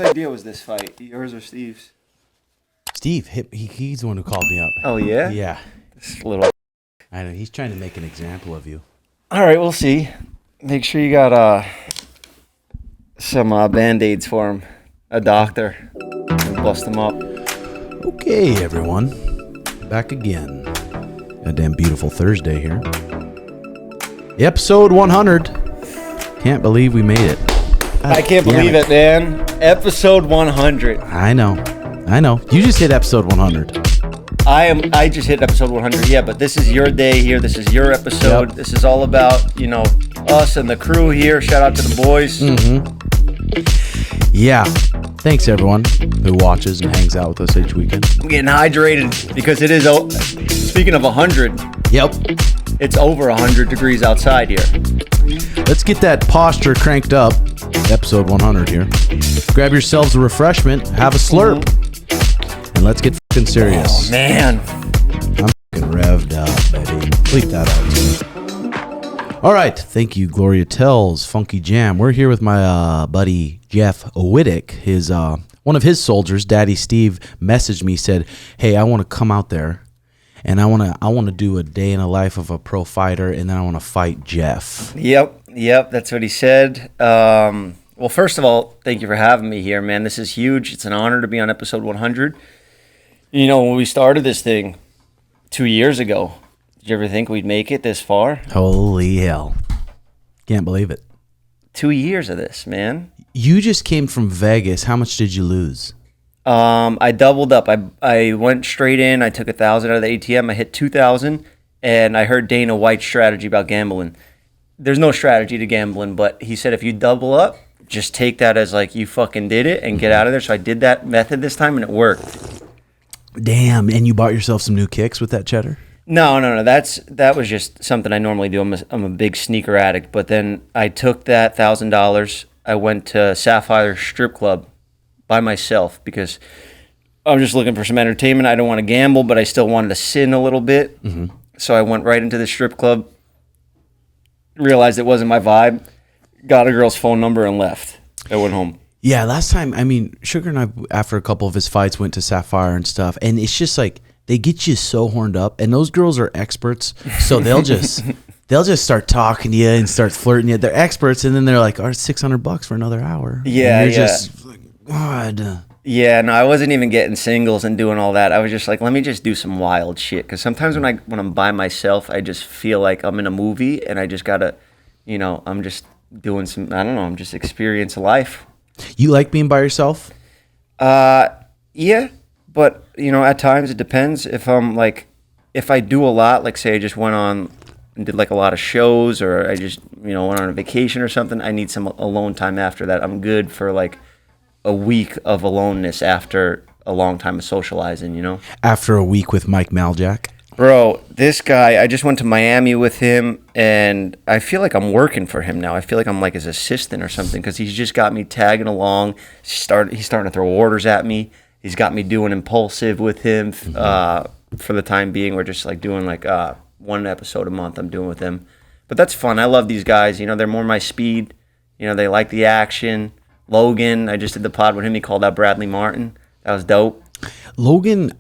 idea was this fight? Yours or Steve's? Steve, he's the one who called me up. Oh, yeah? Yeah. This little... I know, he's trying to make an example of you. All right, we'll see. Make sure you got some Band-Aids for him. A doctor. Bust him up. Okay, everyone. Back again. A damn beautiful Thursday here. Episode 100. Can't believe we made it. I can't believe it, man. Episode 100. I know. You just hit episode 100. I just hit episode 100, yeah, but this is your day here. This is your episode. Yep. This is all about, us and the crew here. Shout out to the boys. Mm-hmm. Yeah. Thanks, everyone who watches and hangs out with us each weekend. I'm getting hydrated because it is, speaking of 100, Yep. it's over 100 degrees outside here. Let's get that posture cranked up. Episode 100 here. Grab yourselves a refreshment, have a slurp, and let's get fucking serious. Oh, man. I'm fucking revved up, baby. Bleep that out. All right. Thank you, Gloria Tells, Funky Jam. We're here with my buddy Jeff Wittek. His one of his soldiers, DaddySteve, messaged me, said, "Hey, I want to come out there, and I want to do a day in the life of a pro fighter, and then I want to fight Jeff." Yep. That's what he said. Well, first of all, thank you for having me here, man. This is huge. It's an honor to be on episode 100. When we started this thing 2 years ago, did you ever think we'd make it this far? Holy hell. Can't believe it. 2 years of this, man. You just came from Vegas. How much did you lose? I doubled up. I went straight in. I took 1,000 out of the ATM. I hit 2,000, and I heard Dana White's strategy about gambling. There's no strategy to gambling, but he said if you double up, just take that as like you fucking did it and get out of there. So I did that method this time, and it worked. Damn, and you bought yourself some new kicks with that cheddar? No. That was just something I normally do. I'm a big sneaker addict. But then I took that $1,000. I went to Sapphire Strip Club by myself because I'm just looking for some entertainment. I don't want to gamble, but I still wanted to sin a little bit. Mm-hmm. So I went right into the strip club, realized it wasn't my vibe, got a girl's phone number, and left. I went home. Yeah, last time, Sugar and I, after a couple of his fights, went to Sapphire and stuff, and it's just like, they get you so horned up, and those girls are experts, so they'll just start talking to you and start flirting you. They're experts, and then they're like, it's $600 for another hour. Yeah, and you're just like, God. Yeah, no, I wasn't even getting singles and doing all that. I was just like, let me just do some wild shit, because sometimes when I'm by myself, I just feel like I'm in a movie, and I just gotta, I'm just doing some, I don't know, I'm just experiencing life. You like being by yourself? Yeah, but at times it depends. If I do a lot, like say I just went on and did like a lot of shows, or I just went on a vacation or something, I need some alone time after that. I'm good for like a week of aloneness after a long time of socializing. After a week with Mike Majlak? Bro, this guy, I just went to Miami with him, and I feel like I'm working for him now. I feel like I'm like his assistant or something, because he's just got me tagging along. He's starting to throw orders at me. He's got me doing impulsive with him. For the time being, we're just like doing like one episode a month I'm doing with him. But that's fun. I love these guys. They're more my speed. They like the action. Logan, I just did the pod with him. He called out Bradley Martyn. That was dope. Logan,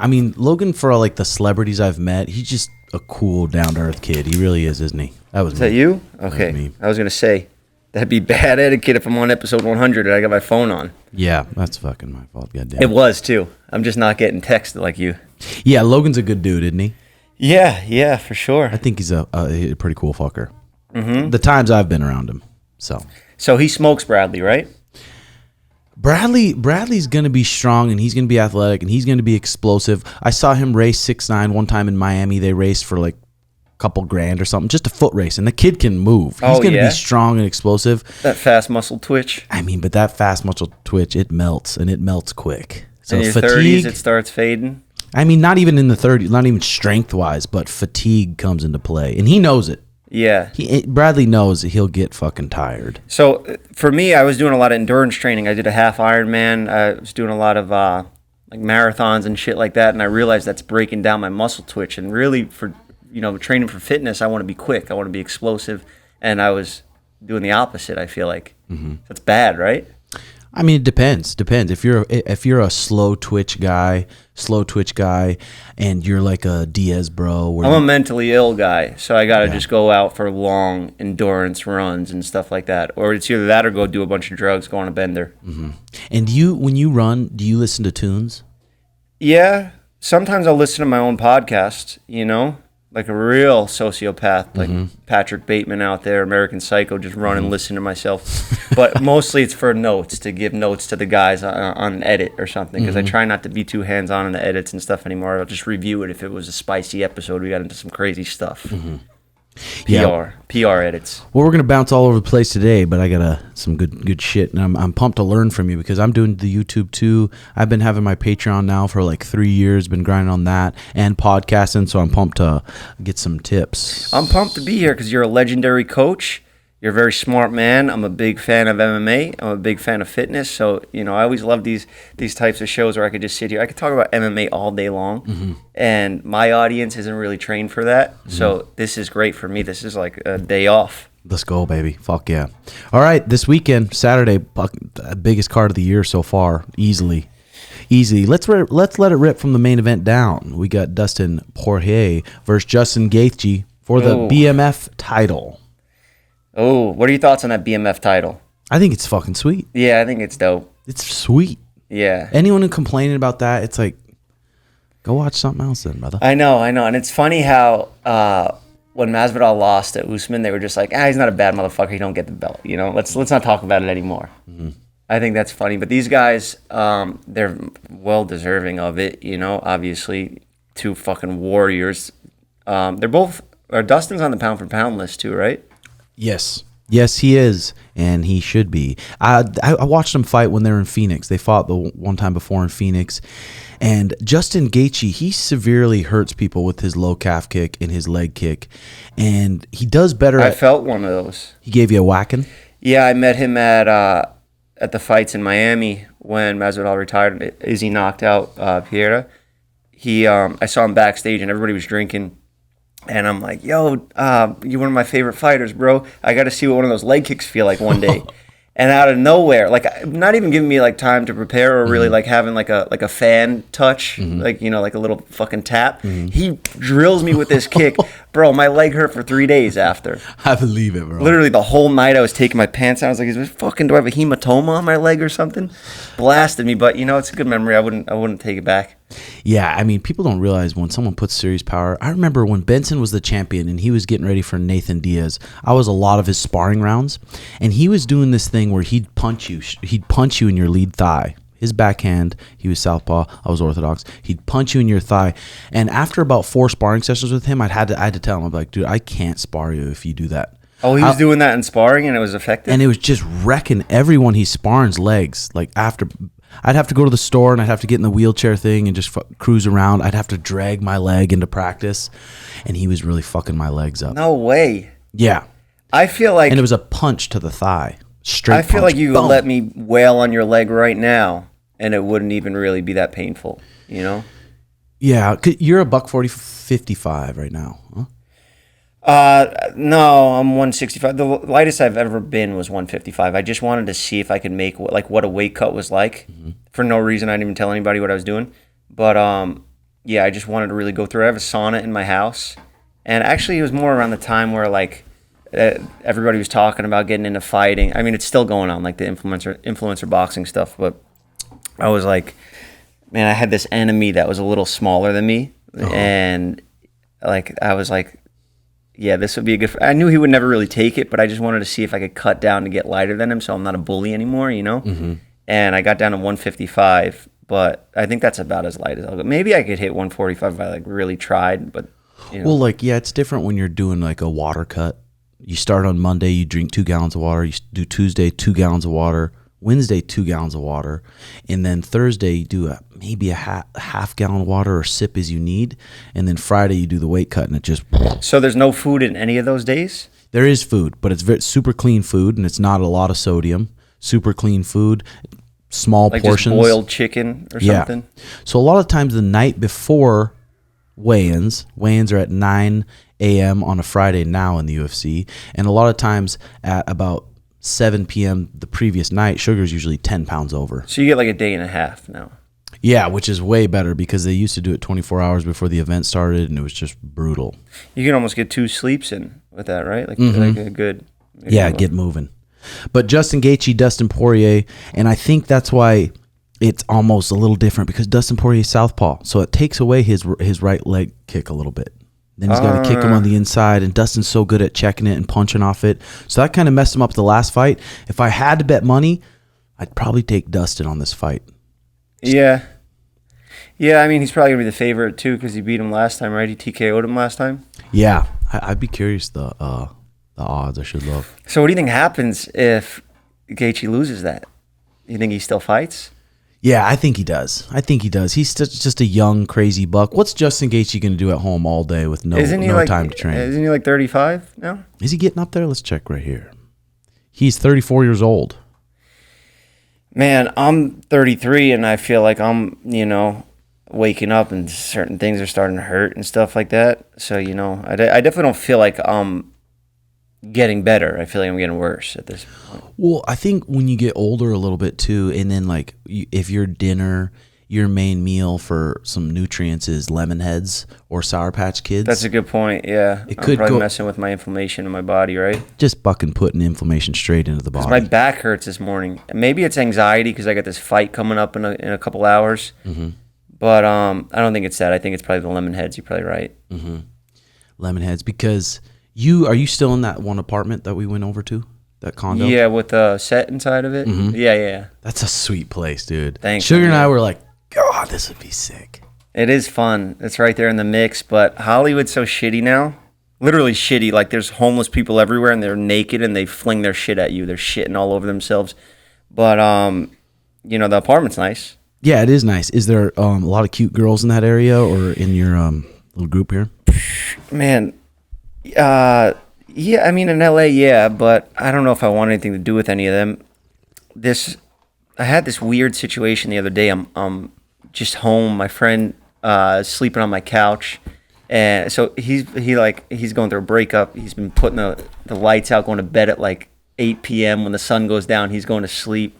for like the celebrities I've met, he's just a cool, down-to-earth kid. He really is, isn't he? Is that you? Okay. I was going to say, that'd be bad etiquette if I'm on episode 100 and I got my phone on. Yeah, that's fucking my fault. Goddamn. It was, too. I'm just not getting texted like you. Yeah, Logan's a good dude, isn't he? Yeah, for sure. I think he's a pretty cool fucker. Mm-hmm. The times I've been around him, So he smokes Bradley, right? Bradley's going to be strong, and he's going to be athletic, and he's going to be explosive. I saw him race 6'9" one time in Miami. They raced for like a couple grand or something, just a foot race, and the kid can move. He's going to be strong and explosive. That fast muscle twitch. But that fast muscle twitch, it melts, and it melts quick. So in your fatigue, 30s, it starts fading? Not even in the 30s, not even strength-wise, but fatigue comes into play, and he knows it. Yeah. Bradley knows that he'll get fucking tired. So for me, I was doing a lot of endurance training. I did a half Ironman. I was doing a lot of like marathons and shit like that, and I realized that's breaking down my muscle twitch. And really, for training for fitness, I want to be quick. I want to be explosive, and I was doing the opposite. I feel like that's bad, right? I mean, it depends. If you're a slow twitch guy, and you're like a Diaz bro. I'm a mentally ill guy, so I gotta just go out for long endurance runs and stuff like that. Or it's either that or go do a bunch of drugs, go on a bender. Mm-hmm. And when you run, do you listen to tunes? Yeah, sometimes I'll listen to my own podcast, like a real sociopath, like Patrick Bateman out there, American Psycho, just run and listen to myself. But mostly it's for notes, to give notes to the guys on an edit or something, because I try not to be too hands-on in the edits and stuff anymore. I'll just review it if it was a spicy episode. We got into some crazy stuff. PR edits. Well, we're gonna bounce all over the place today, but I got some good shit, and I'm pumped to learn from you because I'm doing the YouTube too. I've been having my Patreon now for like 3 years, been grinding on that and podcasting, so I'm pumped to get some tips. I'm pumped to be here because you're a legendary coach. You're a very smart man. I'm a big fan of MMA. I'm a big fan of fitness. So, I always love these types of shows where I could just sit here. I could talk about MMA all day long. And my audience isn't really trained for that. So this is great for me. This is like a day off. Let's go, baby. Fuck yeah. All right, this weekend, Saturday, biggest card of the year so far, easily. Let's let it rip from the main event down. We got Dustin Poirier versus Justin Gaethje for the BMF title. Oh, what are your thoughts on that BMF title? I think it's fucking sweet. Yeah, I think it's dope. It's sweet. Yeah. Anyone who complaining about that, it's like, go watch something else then, brother. I know. And it's funny how when Masvidal lost to Usman, they were just like, he's not a bad motherfucker. He don't get the belt. Let's not talk about it anymore. I think that's funny. But these guys, they're well deserving of it. Obviously, two fucking warriors. Dustin's on the pound for pound list too, right? Yes, he is, and he should be. I watched them fight when they were in Phoenix. They fought the one time before in Phoenix, and Justin Gaethje, he severely hurts people with his low calf kick and his leg kick, and he does better. I felt one of those. He gave you a whacking? Yeah, I met him at the fights in Miami when Masvidal retired. Izzy knocked out Pereira. I saw him backstage, and everybody was drinking. And I'm like, yo, you're one of my favorite fighters, bro. I got to see what one of those leg kicks feel like one day. And out of nowhere, like not even giving me like time to prepare or really like having like a fan touch, like like a little fucking tap. He drills me with this kick, bro. My leg hurt for 3 days after. I believe it, bro. Literally the whole night I was taking my pants out. I was like, do I have a hematoma on my leg or something? Blasted me, but it's a good memory. I wouldn't take it back. Yeah, I mean, people don't realize when someone puts serious power. I remember when Benson was the champion and he was getting ready for Nathan Diaz. I was a lot of his sparring rounds, and he was doing this thing where he'd punch you in your lead thigh. His backhand, he was southpaw, I was orthodox. He'd punch you in your thigh, and after about 4 sparring sessions with him, I had to tell him, I'm like, dude, I can't spar you if you do that. Oh, he was doing that in sparring, and it was effective? And it was just wrecking everyone he's sparring's legs. Like, after, I'd have to go to the store, and I'd have to get in the wheelchair thing and just cruise around. I'd have to drag my leg into practice, and he was really fucking my legs up. No way. Yeah. I feel like... And it was a punch to the thigh. Straight I feel punch. like you could let me wail on your leg right now, and it wouldn't even really be that painful, Yeah, you're a $140, 55 right now, huh? No, I'm 165. The lightest I've ever been was 155. I just wanted to see if I could make what a weight cut was like. For no reason, I didn't even tell anybody what I was doing. But I just wanted to really go through. I have a sauna in my house, and actually, it was more around the time where everybody was talking about getting into fighting. I mean, it's still going on, like the influencer boxing stuff. But I was like, man, I had this enemy that was a little smaller than me, and I was like, yeah, this would be a good... I knew he would never really take it, but I just wanted to see if I could cut down to get lighter than him so I'm not a bully anymore, And I got down to 155, but I think that's about as light as I'll go. Maybe I could hit 145 if I really tried, but... Well, it's different when you're doing a water cut. You start on Monday, you drink 2 gallons of water. You do Tuesday, 2 gallons of water. Wednesday, 2 gallons of water. And then Thursday, you do maybe a half gallon of water or sip as you need. And then Friday, you do the weight cut, and it just... So there's no food in any of those days? There is food, but it's super clean food, and it's not a lot of sodium. Super clean food, small portions. Like just boiled chicken or something? So a lot of times the night before weigh-ins are at 9 a.m. on a Friday now in the UFC, and a lot of times at about 7 p.m. the previous night, Sugar's usually 10 pounds over. So you get like a day and a half now. Yeah, which is way better because they used to do it 24 hours before the event started, and it was just brutal. You can almost get 2 sleeps in with that, right? Like a good. Yeah, get moving. But Justin Gaethje, Dustin Poirier, and I think that's why it's almost a little different because Dustin Poirier is southpaw, so it takes away his right leg kick a little bit. Then he's got to kick him on the inside, and Dustin's so good at checking it and punching off it. So that kind of messed him up the last fight. If I had to bet money, I'd probably take Dustin on this fight. Yeah. Yeah, I mean, he's probably going to be the favorite, too, because he beat him last time, right? He TKO'd him last time. Yeah. I'd be curious the odds. I should look. So what do you think happens if Gaethje loses that? You think he still fights? Yeah, I think he does. He's just a young, crazy buck. What's Justin Gaethje going to do at home all day with no time to train? Isn't he like 35 now? Is he getting up there? Let's check right here. He's 34 years old. Man, I'm 33, and I feel like I'm, waking up and certain things are starting to hurt and stuff like that. So, I definitely don't feel like I'm getting better. I feel like I'm getting worse at this point. Well, I think when you get older a little bit too, and then like if your main meal for some nutrients is lemon heads or Sour Patch Kids. That's a good point. Yeah, it could probably messing with my inflammation in my body, right? Just bucking putting inflammation straight into the body. My back hurts this morning. Maybe it's anxiety because I got this fight coming up in a couple hours. Mm-hmm. But I don't think it's that. I think it's probably the lemon heads. You're probably right. Mm-hmm. Lemon heads because. Are you still in that one apartment that we went over to? That condo? Yeah, with the set inside of it? Mm-hmm. Yeah. That's a sweet place, dude. Thanks. Sugar and I were like, God, this would be sick. It is fun. It's right there in the mix, but Hollywood's so shitty now. Literally shitty. Like, there's homeless people everywhere, and they're naked, and they fling their shit at you. They're shitting all over themselves. But, the apartment's nice. Yeah, it is nice. Is there a lot of cute girls in that area or in your little group here? Man, yeah, I mean in LA, yeah, but I don't know if I want anything to do with any of them. I had this weird situation the other day. I'm just home. My friend sleeping on my couch, and so he's going through a breakup. He's been putting the lights out, going to bed at like 8 p.m. When the sun goes down, he's going to sleep,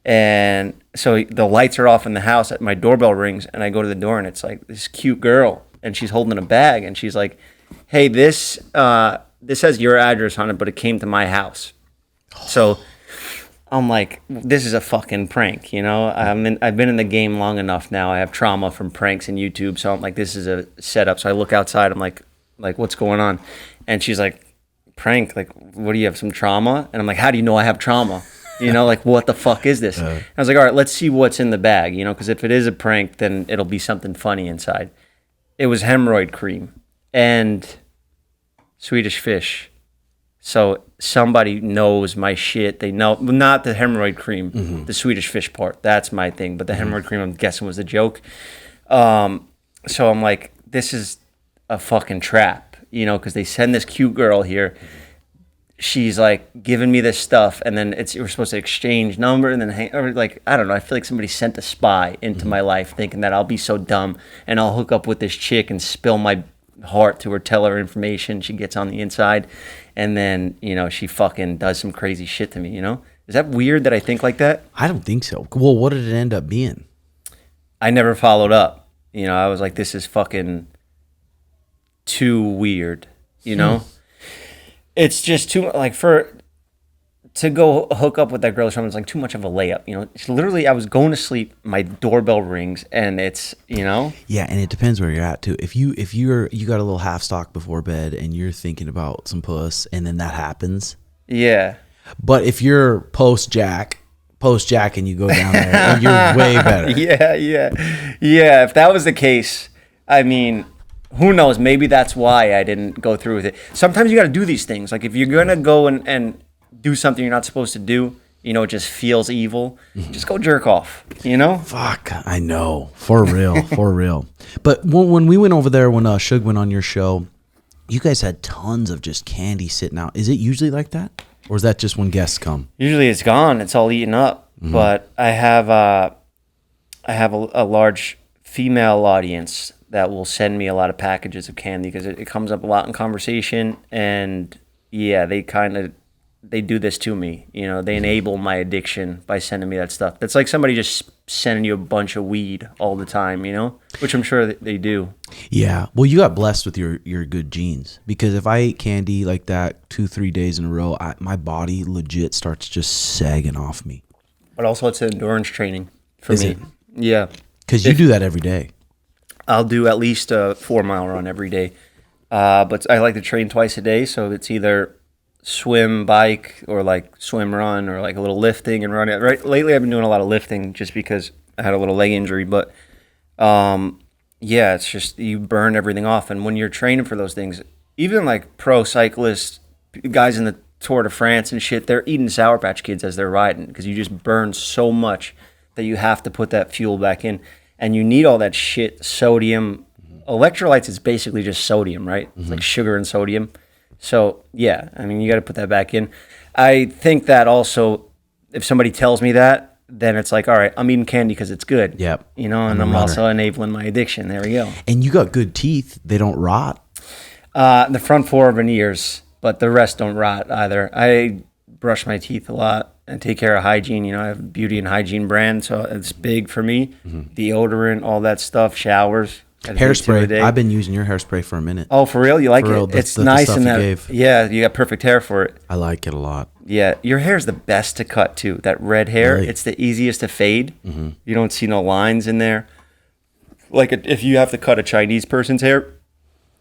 and so the lights are off in the house. My doorbell rings, and I go to the door, and it's like this cute girl, and she's holding a bag, and she's like, hey, this has your address on it, but it came to my house. So I'm like, this is a fucking prank, I've been in the game long enough now. I have trauma from pranks and YouTube, so I'm like, this is a setup. So I look outside. I'm like, what's going on? And she's like, prank? Like, what do you have, some trauma? And I'm like, how do you know I have trauma? Like, what the fuck is this? I was like, all right, let's see what's in the bag, because if it is a prank, then it'll be something funny inside. It was hemorrhoid cream and Swedish fish. So somebody knows my shit. They know, not the hemorrhoid cream, the Swedish fish part. That's my thing. But the hemorrhoid cream, I'm guessing, was a joke. So I'm like, this is a fucking trap, because they send this cute girl here. She's like giving me this stuff, and then we're supposed to exchange number, and then I don't know. I feel like somebody sent a spy into my life, thinking that I'll be so dumb and I'll hook up with this chick and spill my heart to her, tell her information. She gets on the inside, and then she fucking does some crazy shit to me. Is that weird that I think like that? I don't think so. Well, what did it end up being? I never followed up. I was like, this is fucking too weird. It's just too like to go hook up with that girl or something. It's like too much of a layup. It's literally, I was going to sleep, my doorbell rings, and it's Yeah, and it depends where you're at too. If you got a little half stock before bed and you're thinking about some puss, and then that happens. Yeah. But if you're post jack and you go down there, and you're way better. Yeah. If that was the case, I mean, who knows? Maybe that's why I didn't go through with it. Sometimes you got to do these things. Like if you're gonna go and do something you're not supposed to do, it just feels evil. Just go jerk off. Fuck, I know, for real. But when we went over there, when Suge went on your show, you guys had tons of just candy sitting out. Is it usually like that, or is that just when guests come? Usually it's gone. It's all eaten up. But I have a large female audience that will send me a lot of packages of candy because it comes up a lot in conversation, and yeah, they kind of they do this to me. You know, they enable my addiction by sending me that stuff. That's like somebody just sending you a bunch of weed all the time, you know, which I'm sure that they do. Yeah. Well, you got blessed with your good genes, because if I ate candy like that 2-3 days in a row, my body legit starts just sagging off me. But also it's endurance training for Is me. it? Yeah. Because you do that every day. I'll do at least a 4-mile run every day. But I like to train twice a day, so it's either swim, bike, or like swim, run, or like a little lifting and running. Right lately, I've been doing a lot of lifting just because I had a little leg injury. But yeah, it's just you burn everything off, and when you're training for those things, even like pro cyclists, guys in the Tour de France and shit, they're eating Sour Patch Kids as they're riding because you just burn so much that you have to put that fuel back in, and you need all that shit, sodium. Electrolytes is basically just sodium, right? It's like sugar and sodium. So, yeah, I mean, you got to put that back in. I think that also, if somebody tells me that, then it's like, all right, I'm eating candy because it's good. Yep. You know, and I'm also enabling my addiction. There we go. And you got good teeth. They don't rot. The front 4 are veneers, but the rest don't rot either. I brush my teeth a lot and take care of hygiene. You know, I have a beauty and hygiene brand, so it's big for me. Deodorant, all that stuff, showers. Hairspray. I've been using your hairspray for a minute. Oh, for real? You like For real, it? the- It's the nice stuff in you that. gave. Yeah, you got perfect hair for it. I like it a lot. Yeah, your hair is the best to cut too. That red hair, Really? it's the easiest to fade. You don't see no lines in there. Like if you have to cut a Chinese person's hair,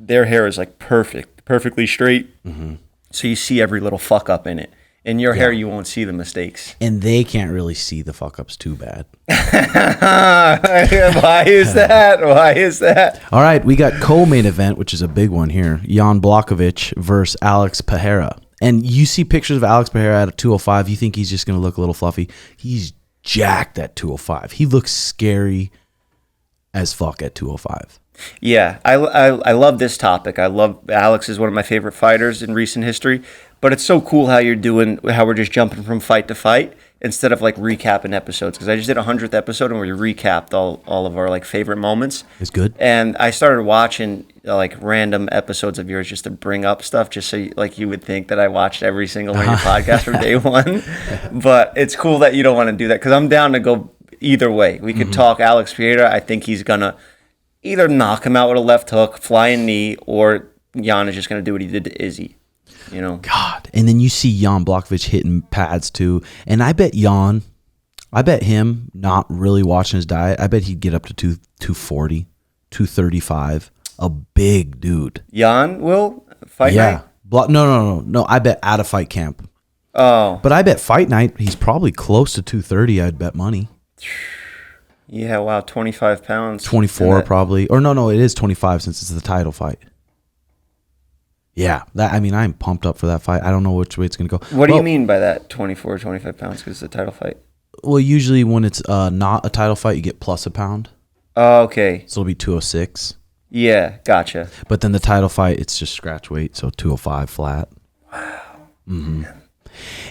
their hair is like perfectly straight. So you see every little fuck up in it. In your hair, you won't see the mistakes. And they can't really see the fuck ups too bad. Why is that? Why is that? All right, we got co-main event, which is a big one here. Jan Blachowicz versus Alex Pereira. And you see pictures of Alex Pereira at a 205. You think he's just going to look a little fluffy. He's jacked at 205. He looks scary as fuck at 205. Yeah, I love this topic. I love Alex is one of my favorite fighters in recent history. But it's so cool how we're just jumping from fight to fight instead of like recapping episodes. Because I just did a 100th episode and we recapped all of our like favorite moments. It's good. And I started watching like random episodes of yours just to bring up stuff, just so you would think that I watched every single one of your podcasts from day one. But it's cool that you don't want to do that because I'm down to go either way. We could talk Alex Pereira. I think he's gonna either knock him out with a left hook, flying knee, or Jan is just gonna do what he did to Izzy. You know, God. And then you see Jan Blachowicz hitting pads too. And I bet him not really watching his diet, I bet he'd get up to 240, 235. A big dude. Jan will fight night? No. I bet at a fight camp. Oh. But I bet fight night, he's probably close to 230. I'd bet money. Yeah, wow, 25 pounds. 24 probably. Or no, it is 25 since it's the title fight. Yeah, I'm pumped up for that fight. I don't know which way it's going to go. What do you mean by that, 24, 25 pounds, because it's a title fight? Well, usually when it's not a title fight, you get plus a pound. Oh, okay. So it'll be 206. Yeah, gotcha. But then the title fight, it's just scratch weight, so 205 flat. Wow. And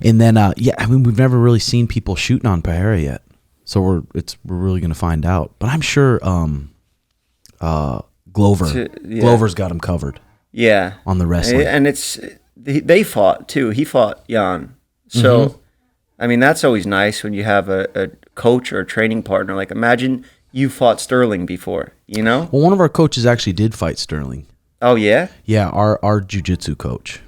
then, we've never really seen people shooting on Pereira yet. So we're really going to find out. But I'm sure Glover's got him covered. Yeah. On the wrestling. And they fought too. He fought Jan. So, I mean, that's always nice when you have a coach or a training partner. Like, imagine you fought Sterling before, you know? Well, one of our coaches actually did fight Sterling. Oh, yeah? Yeah, our jiu-jitsu coach.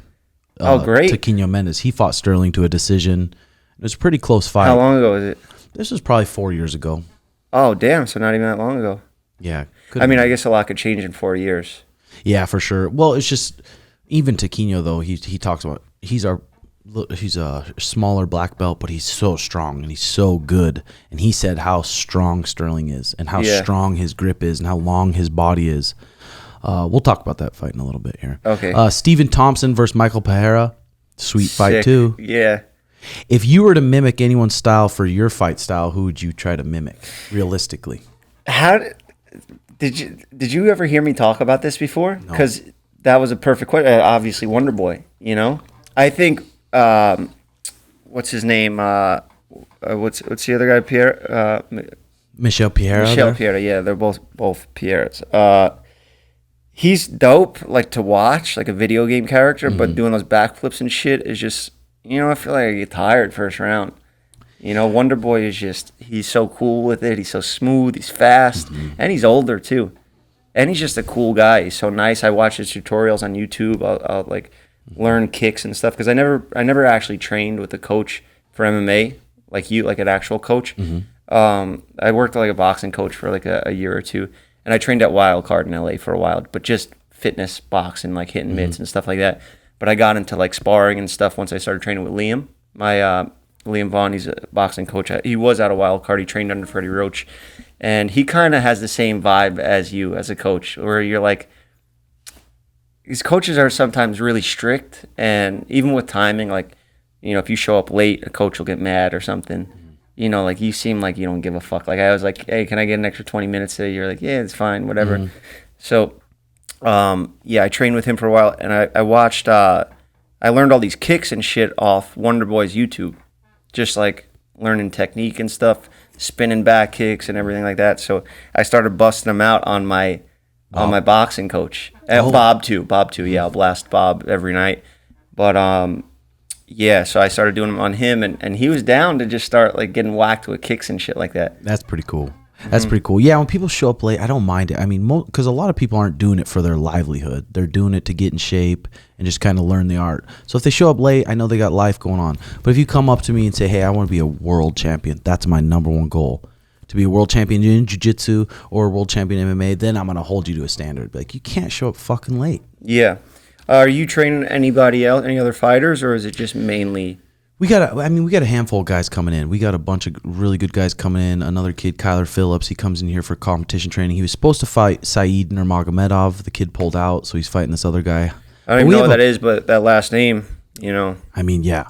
Oh, great. Taquino Mendez. He fought Sterling to a decision. It was a pretty close fight. How long ago was it? This was probably 4 years ago. Oh, damn. So not even that long ago. Yeah. I mean, I guess a lot could change in 4 years. Yeah, for sure. Well, it's just even Taquino though. He talks about he's a smaller black belt, but he's so strong and he's so good. And he said how strong Sterling is and how strong his grip is and how long his body is. We'll talk about that fight in a little bit here. Okay. Stephen Thompson versus Michael Pereira. Sweet fight Sick. too. Yeah. If you were to mimic anyone's style for your fight style, who would you try to mimic realistically? Did you ever hear me talk about this before? Because that was a perfect question. Obviously, Wonderboy. You know, I think what's his name? What's the other guy? Pierre. Michel Pereira. Michel Pereira. Yeah, they're both Pierres. He's dope, like to watch, like a video game character. But doing those backflips and shit is just I feel like I get tired first round. Wonderboy is he's so cool with it. He's so smooth. He's fast. And he's older, too. And he's just a cool guy. He's so nice. I watch his tutorials on YouTube. I'll like learn kicks and stuff because I never actually trained with a coach for MMA like an actual coach. I worked like a boxing coach for like a year or two, and I trained at Wildcard in LA for a while, but just fitness boxing, like hitting mitts and stuff like that. But I got into like sparring and stuff once I started training with Liam. Liam Vaughn, he's a boxing coach. He was out of Wildcard. He trained under Freddie Roach. And he kind of has the same vibe as you as a coach, where you're like, these coaches are sometimes really strict. And even with timing, like, if you show up late, a coach will get mad or something. Like you seem like you don't give a fuck. Like I was like, hey, can I get an extra 20 minutes today? You're like, yeah, it's fine, whatever. So, I trained with him for a while. And I watched, I learned all these kicks and shit off Wonderboy's YouTube. Just like learning technique and stuff. Spinning back kicks and everything like that. So I started busting them out on my boxing coach. Bob too. Yeah, I'll blast Bob every night. But so I started doing them on him, and he was down to just start like getting whacked with kicks and shit like that. That's pretty cool. That's pretty cool. Yeah, when people show up late, I don't mind it. I mean, because a lot of people aren't doing it for their livelihood. They're doing it to get in shape and just kind of learn the art. So if they show up late, I know they got life going on. But if you come up to me and say, hey, I want to be a world champion, that's my number one goal. To be a world champion in jiu-jitsu or a world champion in MMA, then I'm going to hold you to a standard. Like, you can't show up fucking late. Yeah. Are you training anybody else, any other fighters, or is it just mainly... We got a handful of guys coming in. We got a bunch of really good guys coming in. Another kid, Kyler Phillips, he comes in here for competition training. He was supposed to fight Saeed Nurmagomedov. The kid pulled out, so he's fighting this other guy. I don't even know what that is, but that last name, I mean, yeah.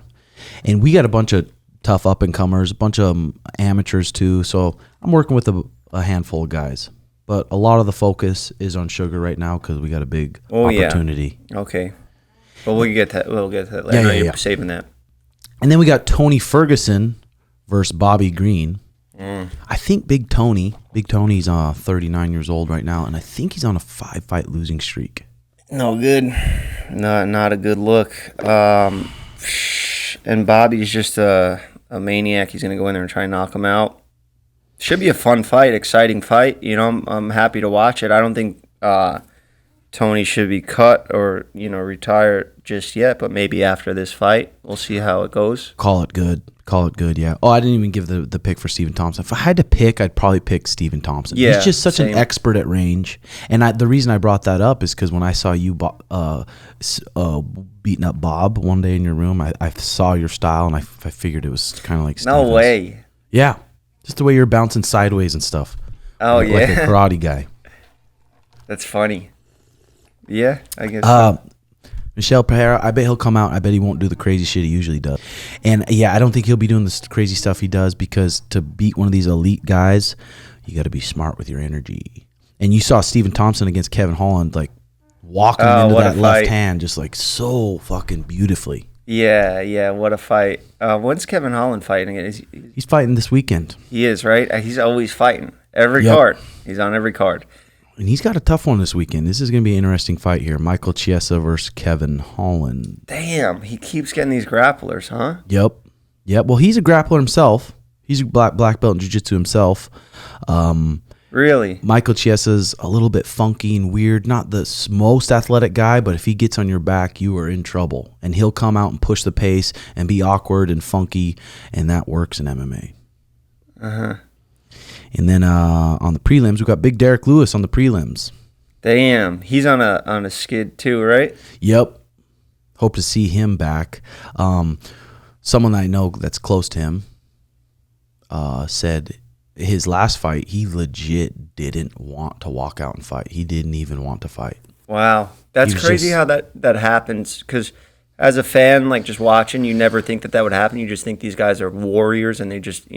And we got a bunch of tough up-and-comers, a bunch of amateurs too. So I'm working with a handful of guys. But a lot of the focus is on Sugar right now because we got a big opportunity. Yeah. Okay. But we'll get to that later. Yeah. Saving that. And then we got Tony Ferguson versus Bobby Green. I think Big Tony's 39 years old right now, and I think he's on a 5-fight losing streak. No good. Not a good look. And Bobby's just a maniac. He's going to go in there and try and knock him out. Should be a fun fight, exciting fight. I'm happy to watch it. I don't think Tony should be cut or, retire just yet, but maybe after this fight, we'll see how it goes. Call it good, yeah. Oh, I didn't even give the pick for Stephen Thompson. If I had to pick, I'd probably pick Stephen Thompson. Yeah, he's just such an expert at range. And the reason I brought that up is because when I saw you beating up Bob one day in your room, I saw your style, and I figured it was kind of like Stephen's. No way. Yeah, just the way you're bouncing sideways and stuff. Oh, like a karate guy. That's funny. Yeah, I guess so. Michel Pereira, I bet he'll come out. I bet he won't do the crazy shit he usually does. And yeah, I don't think he'll be doing this crazy stuff he does because to beat one of these elite guys, you got to be smart with your energy. And you saw Stephen Thompson against Kevin Holland, like walking into that left hand just like so fucking beautifully. Yeah, what a fight. When's Kevin Holland fighting? He's fighting this weekend. He is, right? He's always fighting. Every card. He's on every card. And he's got a tough one this weekend. This is going to be an interesting fight here. Michael Chiesa versus Kevin Holland. Damn, he keeps getting these grapplers, huh? Yep. Well, he's a grappler himself. He's a black belt in jiu-jitsu himself. Really? Michael Chiesa's a little bit funky and weird. Not the most athletic guy, but if he gets on your back, you are in trouble. And he'll come out and push the pace and be awkward and funky, and that works in MMA. Uh-huh. And then on the prelims, we got Big Derrick Lewis on the prelims. Damn, he's on a skid too, right? Yep. Hope to see him back. Someone I know that's close to him said his last fight, he legit didn't want to walk out and fight. He didn't even want to fight. Wow, that's crazy how that happens. Because as a fan, like just watching, you never think that would happen. You just think these guys are warriors and they just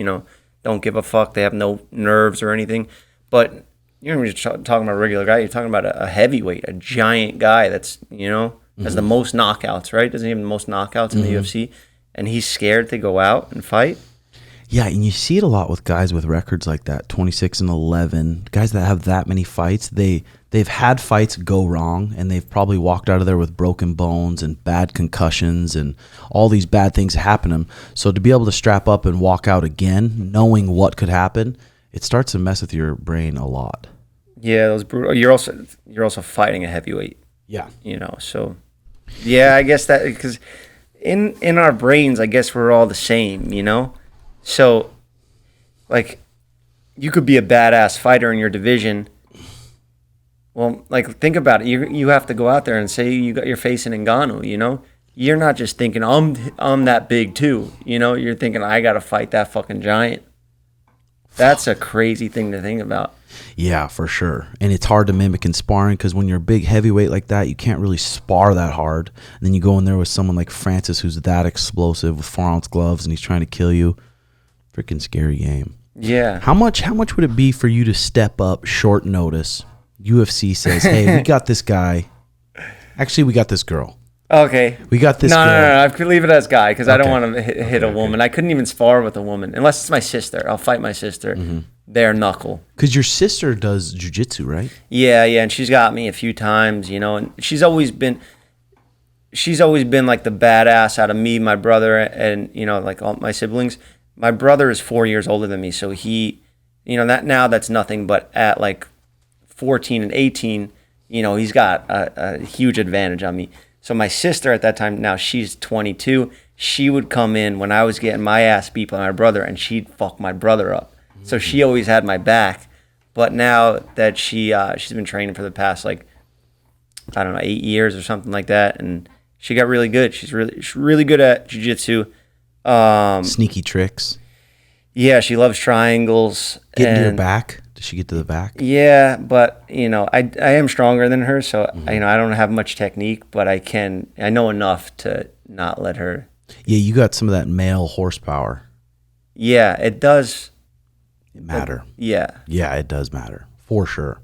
don't give a fuck. They have no nerves or anything. But you're just talking about a regular guy. You're talking about a heavyweight, a giant guy that's, has the most knockouts, right? Doesn't he have the most knockouts in the UFC? And he's scared to go out and fight? Yeah, and you see it a lot with guys with records like that, 26-11. Guys that have that many fights, they've had fights go wrong, and they've probably walked out of there with broken bones and bad concussions and all these bad things happen to them. So to be able to strap up and walk out again, knowing what could happen, it starts to mess with your brain a lot. Yeah, those brutal. You're also fighting a heavyweight. Yeah. So yeah, I guess that because in our brains, I guess we're all the same, So, like, you could be a badass fighter in your division. Well, like, think about it. You have to go out there and say you're facing Ngannou, You're not just thinking, I'm that big, too. You're thinking, I got to fight that fucking giant. That's a crazy thing to think about. Yeah, for sure. And it's hard to mimic in sparring because when you're a big heavyweight like that, you can't really spar that hard. And then you go in there with someone like Francis who's that explosive with 4-ounce gloves and he's trying to kill you. Freaking scary game. Yeah. How much would it be for you to step up short notice? UFC says, hey, we got this guy. Actually, we got this girl. Okay. We got this girl. No. I could leave it as guy because I don't want to hit a Okay. woman. I couldn't even spar with a woman unless it's my sister. I'll fight my sister. Mm-hmm. Bare knuckle. Because your sister does jiu-jitsu, right? Yeah, and she's got me a few times, and she's always been like the badass out of me, my brother, and like all my siblings. My brother is 4 years older than me, so he, that's nothing. But at like 14 and 18, he's got a huge advantage on me. So my sister at that time, now she's 22, she would come in when I was getting my ass beat by my brother, and she'd fuck my brother up. So she always had my back. But now that she's been training for the past, 8 years or something like that, and she got really good. She's really good at jiu-jitsu. Sneaky tricks. Yeah, she loves triangles. Getting to your back. Does she get to the back? Yeah, but I am stronger than her, so I don't have much technique, but I know enough to not let her. Yeah, you got some of that male horsepower. Yeah, it does matter. Yeah, it does matter for sure.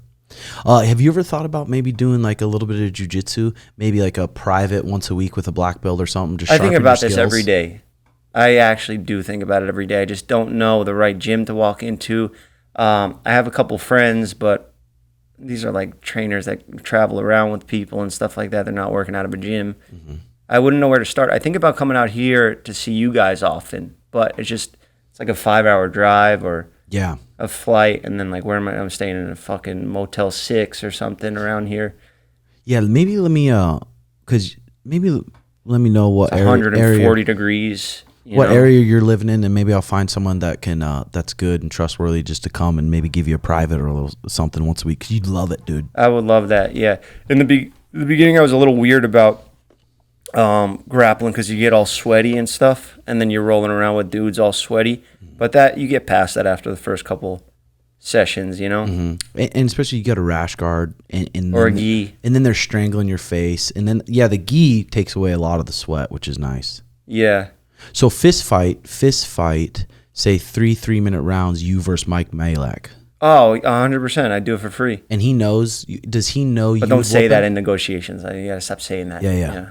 Have you ever thought about maybe doing like a little bit of jiu-jitsu, maybe like a private once a week with a black belt or something? Just I think about your this skills? every day. I actually do think about it every day. I just don't know the right gym to walk into. I have a couple friends, but these are like trainers that travel around with people and stuff like that. They're not working out of a gym. Mm-hmm. I wouldn't know where to start. I think about coming out here to see you guys often, but it's like a 5-hour drive or a flight, and then like where am I? I'm staying in a fucking Motel 6 or something around here. Yeah, maybe let me know what it's 140 degrees. What area you're living in, and maybe I'll find someone that can that's good and trustworthy just to come and maybe give you a private or a little something once a week. 'Cause you'd love it, dude. I would love that. Yeah. In the beginning, I was a little weird about grappling because you get all sweaty and stuff, and then you're rolling around with dudes all sweaty. But that you get past that after the first couple sessions, Mm-hmm. And especially you got a rash guard or a gi, and then they're strangling your face, and then the gi takes away a lot of the sweat, which is nice. Yeah. So fist fight, say 3-3-minute rounds, you versus Mike Majlak. Oh, 100%. I do it for free. And he knows. Does he know you? But don't say that in negotiations. You gotta stop saying that. Yeah.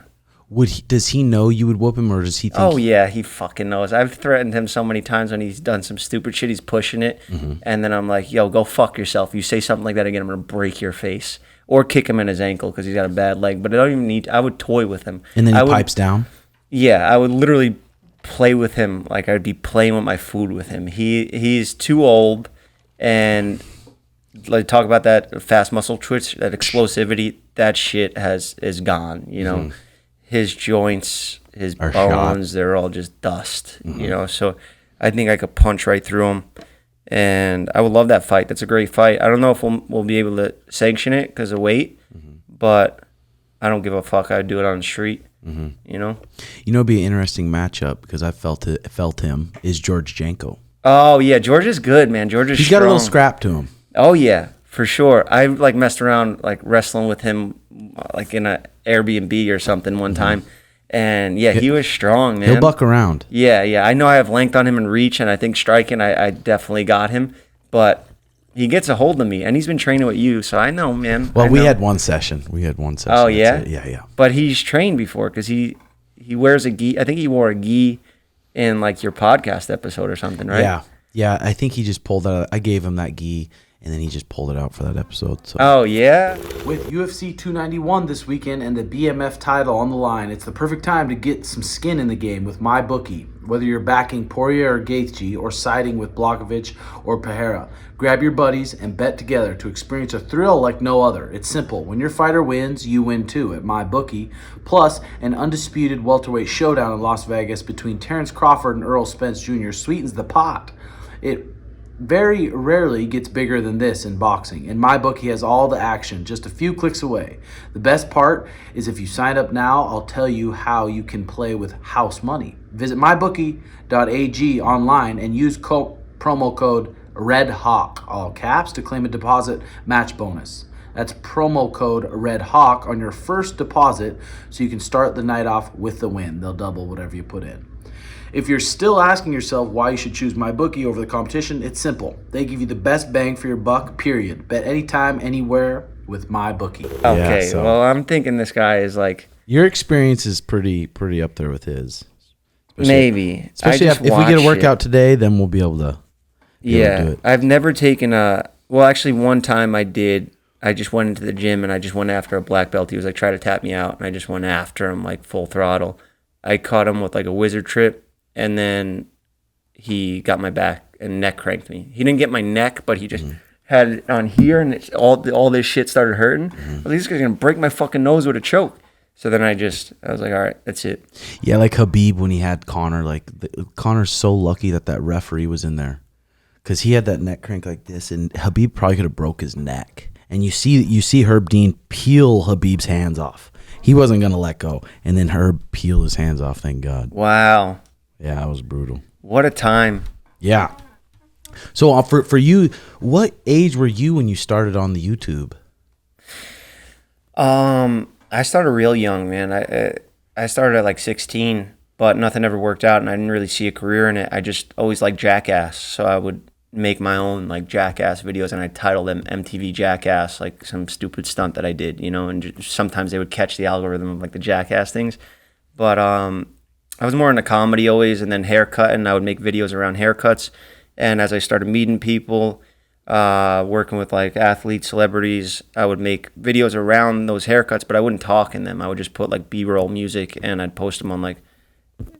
Does he know you would whoop him, or does he think? Oh yeah, he fucking knows. I've threatened him so many times when he's done some stupid shit. He's pushing it, and then I'm like, "Yo, go fuck yourself." You say something like that again, I'm gonna break your face, or kick him in his ankle because he's got a bad leg. But I don't even need. I would toy with him. And then he pipes down. Yeah, I would literally play with him like I'd be playing with my food with him. He's too old, and like talk about that fast muscle twitch, that explosivity. That shit is gone. His joints, his bones, they're all just dust. So I think I could punch right through him, and I would love that fight. That's a great fight. I don't know if we'll be able to sanction it because of weight, but I don't give a fuck. I'd do it on the street. It'd be an interesting matchup because I felt him is George Janko. Oh yeah, George is good, man. George is. He's strong. got a little scrap to him. Oh yeah, for sure. I like messed around like wrestling with him like in a Airbnb or something one time, and he was strong, man. He'll buck around. Yeah. I know I have length on him and reach, and I think striking, I definitely got him, but he gets a hold of me, and he's been training with you, so I know, man. Well, we had one session. Oh yeah, yeah. But he's trained before because he wears a gi. I think he wore a gi in like your podcast episode or something, right? Yeah. I think he just pulled that out. I gave him that gi, and then he just pulled it out for that episode. So. Oh, yeah? With UFC 291 this weekend and the BMF title on the line, it's the perfect time to get some skin in the game with MyBookie. Whether you're backing Poirier or Gaethje or siding with Blachowicz or Pereira, grab your buddies and bet together to experience a thrill like no other. It's simple. When your fighter wins, you win too at MyBookie. Plus, an undisputed welterweight showdown in Las Vegas between Terrence Crawford and Errol Spence Jr. sweetens the pot. It very rarely gets bigger than this in boxing, and MyBookie has all the action just a few clicks away. The best part is if you sign up now, I'll tell you how you can play with house money. Visit mybookie.ag online and use promo code REDHAWK, all caps, to claim a deposit match bonus. That's promo code REDHAWK on your first deposit so you can start the night off with the win. They'll double whatever you put in. If you're still asking yourself why you should choose MyBookie over the competition, it's simple. They give you the best bang for your buck, period. Bet anytime, anywhere with MyBookie. Okay, well, I'm thinking this guy is like... Your experience is pretty up there with his. Maybe. Especially if we get a workout today, then we'll be able to do it. I've never taken a... Well, actually, one time I did. I just went into the gym, and I just went after a black belt. He was like, try to tap me out, and I just went after him, like, full throttle. I caught him with, like, a wizard trip. And then he got my back and neck cranked me. He didn't get my neck, but he just had it on here, and all this shit started hurting. Well, this guy's gonna break my fucking nose with a choke. So then I was like, all right, that's it. Yeah, like Khabib when he had Conor. Like Conor's so lucky that referee was in there, because he had that neck crank like this, and Khabib probably could have broke his neck. And you see Herb Dean peel Khabib's hands off. He wasn't gonna let go, and then Herb peeled his hands off. Thank God. Wow. Yeah, it was brutal. What a time. Yeah. So for you, what age were you when you started on the YouTube? I started real young, man. I started at like 16, but nothing ever worked out, and I didn't really see a career in it. I just always liked Jackass, so I would make my own like Jackass videos, and I'd title them MTV Jackass, like some stupid stunt that I did, and sometimes they would catch the algorithm of like the Jackass things. But I was more into comedy always, and then haircutting. I would make videos around haircuts. And as I started meeting people, working with like athletes, celebrities, I would make videos around those haircuts, but I wouldn't talk in them. I would just put like B-roll music, and I'd post them on like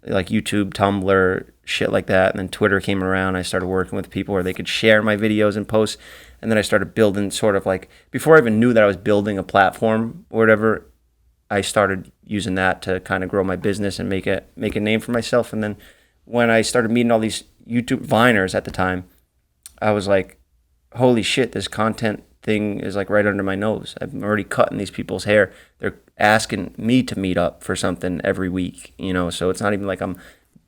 YouTube, Tumblr, shit like that. And then Twitter came around. I started working with people where they could share my videos and posts. And then I started building sort of like, before I even knew that I was building a platform or whatever, I started using that to kind of grow my business and make a name for myself. And then when I started meeting all these YouTube Viners at the time, I was like, holy shit, this content thing is like right under my nose. I'm already cutting these people's hair. They're asking me to meet up for something every week, so it's not even like I'm,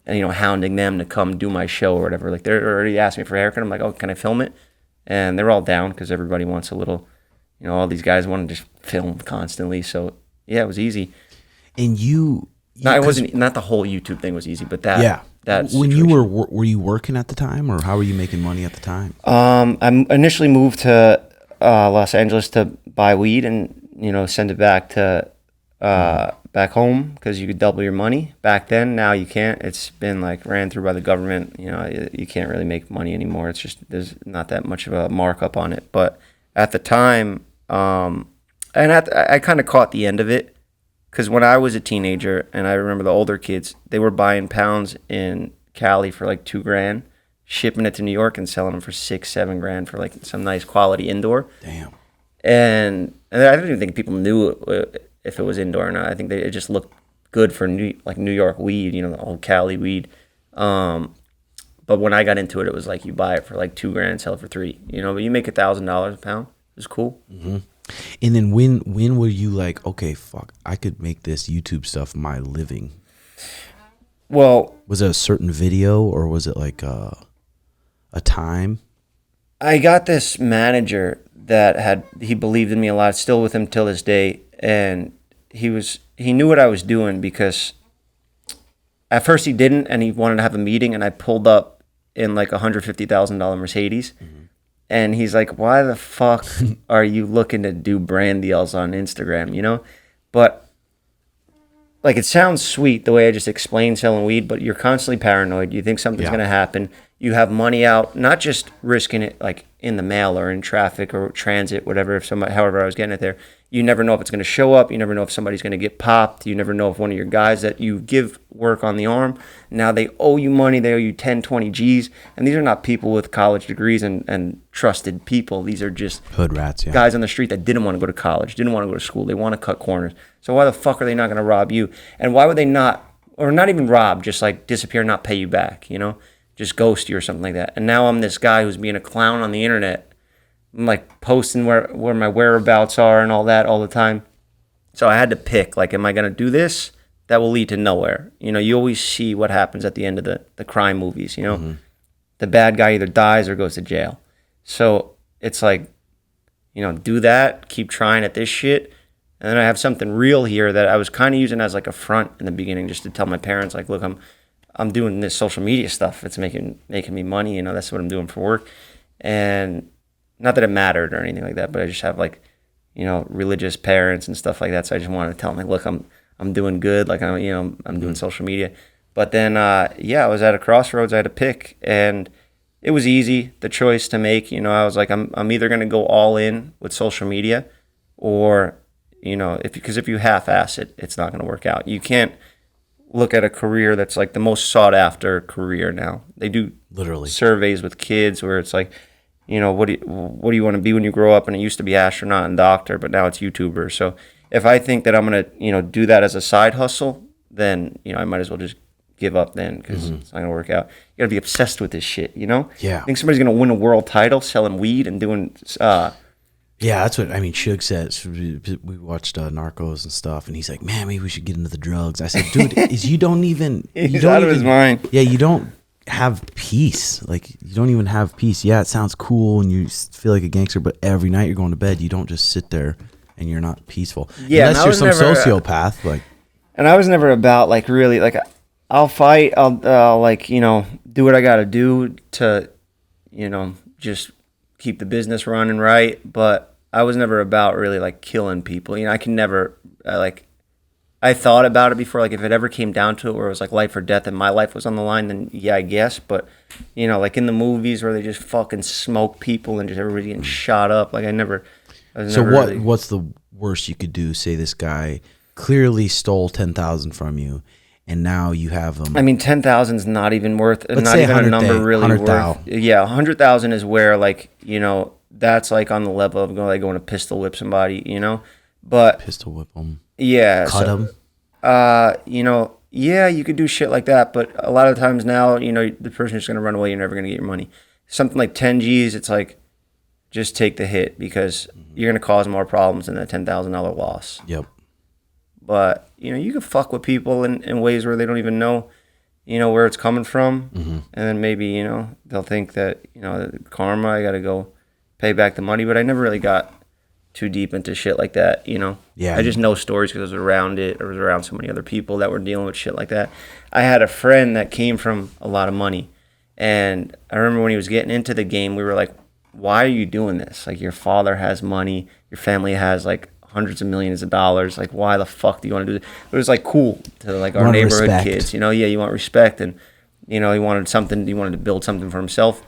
hounding them to come do my show or whatever. Like they're already asking me for a haircut. I'm like, oh, can I film it? And they're all down because everybody wants a little, all these guys want to just film constantly. So yeah, it was easy. And it wasn't, not the whole YouTube thing was easy, but that. Yeah. That when you were you working at the time, or how were you making money at the time? I initially moved to Los Angeles to buy weed and send it back to back home because you could double your money back then. Now you can't. It's been like ran through by the government. You can't really make money anymore. It's just there's not that much of a markup on it. But at the time, I kind of caught the end of it. Because when I was a teenager, and I remember the older kids, they were buying pounds in Cali for like $2,000, shipping it to New York and selling them for $6-7 for like some nice quality indoor. Damn. And I don't even think people knew if it was indoor or not. I think it just looked good for New York weed, the old Cali weed. But when I got into it, it was like you buy it for like $2,000, sell it for $3,000. But you make $1,000 a pound. It was cool. Mm-hmm. And then when were you like, okay, fuck, I could make this YouTube stuff my living? Well, was it a certain video, or was it like a time? I got this manager that he believed in me a lot, still with him till this day, and he knew what I was doing, because at first he didn't, and he wanted to have a meeting, and I pulled up in like $150,000 Mercedes. Mm-hmm. And he's like, why the fuck are you looking to do brand deals on Instagram, But like it sounds sweet the way I just explained selling weed, but you're constantly paranoid. You think something's Yeah. going to happen. You have money out, not just risking it like in the mail or in traffic or transit, whatever. If somebody, however I was getting it there, you never know if it's going to show up. You never know if somebody's going to get popped. You never know if one of your guys that you give work on the arm, now they owe you money. They owe you 10, 20 G's. And these are not people with college degrees and trusted people. These are just Hood rats, yeah. guys on the street that didn't want to go to college, didn't want to go to school. They want to cut corners. So why the fuck are they not going to rob you? And why would they not, or not even rob, just like disappear, not pay you back, you know? Just ghost you or something like that. And now I'm this guy who's being a clown on the internet. I'm like posting where my whereabouts are and all that all the time. So I had to pick, like, am I going to do this? That will lead to nowhere. You know, you always see what happens at the end of the crime movies, you know? Mm-hmm. The bad guy either dies or goes to jail. So it's like, you know, do that, keep trying at this shit. And then I have something real here that I was kind of using as like a front in the beginning, just to tell my parents, like, look, I'm doing this social media stuff. It's making me money. You know, that's what I'm doing for work. And not that it mattered or anything like that, but I just have like, you know, religious parents and stuff like that. So I just wanted to tell them, like, look, I'm doing good. Like, I'm doing social media. But then, I was at a crossroads. I had to pick, and it was easy, the choice to make. You know, I was like, I'm either going to go all in with social media, or, you know, because if you half-ass it, it's not going to work out. You can't look at a career that's like the most sought after career now. They do literally surveys with kids where it's like, you know, what do you want to be when you grow up? And it used to be astronaut and doctor, but now it's YouTuber. So if I think that I'm going to, you know, do that as a side hustle, then, you know, I might as well just give up then, because it's not going to work out. You got to be obsessed with this shit, you know? Yeah. I think somebody's going to win a world title selling weed and doing yeah, that's what, I mean, Suge says. We watched Narcos and stuff, and he's like, man, maybe we should get into the drugs. I said, dude, you don't even... He's out of his mind. Yeah, you don't have peace. Like, you don't even have peace. Yeah, it sounds cool, and you feel like a gangster, but every night you're going to bed, you don't just sit there, and you're not peaceful. Yeah, unless you're some sociopath. Like, and I was never about, like, really, like, I'll fight, I'll like, you know, do what I got to do to, you know, just keep the business running right, but I was never about really like killing people. You know, I can never I thought about it before, like if it ever came down to it where it was like life or death and my life was on the line, then yeah, I guess. But, you know, like in the movies where they just fucking smoke people and just everybody getting shot up, like what's the worst you could do? Say this guy clearly stole 10,000 from you, and now you have him. I mean, 10,000 is not even worth, Let's not say even a number really 100,000. worth. Yeah, 100,000 is where, like, you know, that's like on the level of going to pistol whip somebody, you know. But pistol whip them. Yeah, cut them. You know, yeah, you could do shit like that, but a lot of times now, you know, the person is going to run away. You're never going to get your money. Something like 10 G's, it's like, just take the hit, because you're going to cause more problems than a $10,000 loss. Yep. But, you know, you can fuck with people in ways where they don't even know, you know, where it's coming from. And then maybe, you know, they'll think that, you know, karma, I got to go pay back the money. But I never really got too deep into shit like that, you know? Yeah. I just know stories because I was around it. I was around so many other people that were dealing with shit like that. I had a friend that came from a lot of money. And I remember when he was getting into the game, we were like, why are you doing this? Like, your father has money. Your family has, like, hundreds of millions of dollars. Like, why the fuck do you want to do this? It was, like, cool to, like, our neighborhood respect. kids. You know, yeah, you want respect. And, you know, he wanted to build something for himself.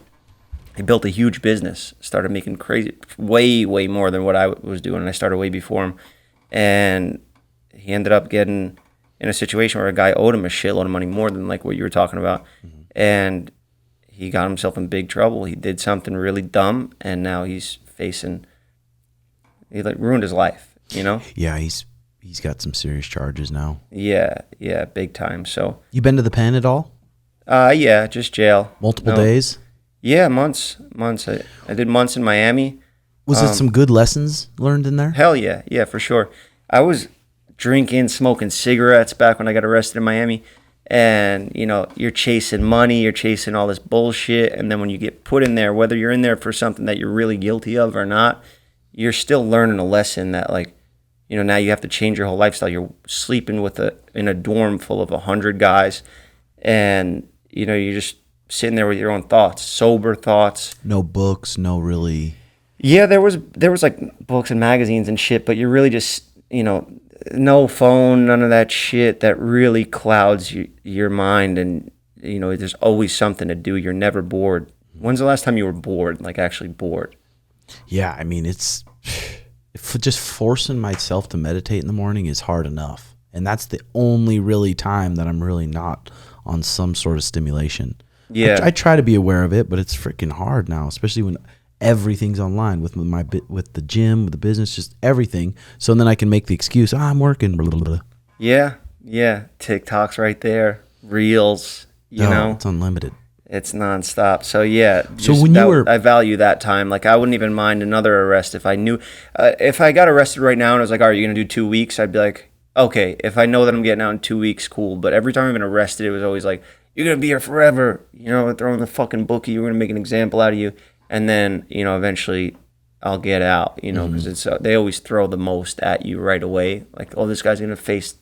He built a huge business, started making crazy, way, way more than what I was doing. And I started way before him. And he ended up getting in a situation where a guy owed him a shitload of money, more than, like, what you were talking about. And he got himself in big trouble. He did something really dumb, and now he like ruined his life, you know? Yeah, he's got some serious charges now. Yeah, big time. So you been to the pen at all? Yeah, just jail. Multiple days? Yeah, months. I did months in Miami. Was it some good lessons learned in there? Hell yeah, for sure. I was drinking, smoking cigarettes back when I got arrested in Miami. And, you know, you're chasing money, you're chasing all this bullshit. And then when you get put in there, whether you're in there for something that you're really guilty of or not, you're still learning a lesson that, like, you know, now you have to change your whole lifestyle. You're sleeping in a dorm full of 100 guys. And, you know, you're just sitting there with your own thoughts, sober thoughts. No books, no really. Yeah, there was like books and magazines and shit, but you're really just, you know, no phone, none of that shit that really clouds your mind, and there's always something to do. You're never bored. When's the last time you were bored, like actually bored? Yeah, I mean, it's just forcing myself to meditate in the morning is hard enough, and that's the only really time that I'm really not on some sort of stimulation. Yeah, I try to be aware of it, but it's freaking hard now, especially when everything's online with with the gym, with the business, just everything. So then I can make the excuse, I'm working. Blah, blah, blah. Yeah. TikTok's right there. Reels, it's unlimited. It's nonstop. So yeah. So when I value that time. Like I wouldn't even mind another arrest if I knew. If I got arrested right now and I was like, "All right, you're gonna do 2 weeks," I'd be like, "Okay." If I know that I'm getting out in 2 weeks, cool. But every time I've been arrested, it was always like, "You're gonna be here forever." Throwing the fucking bookie. We're gonna make an example out of you. And then, eventually I'll get out, because they always throw the most at you right away. Like, oh, this guy's going to face,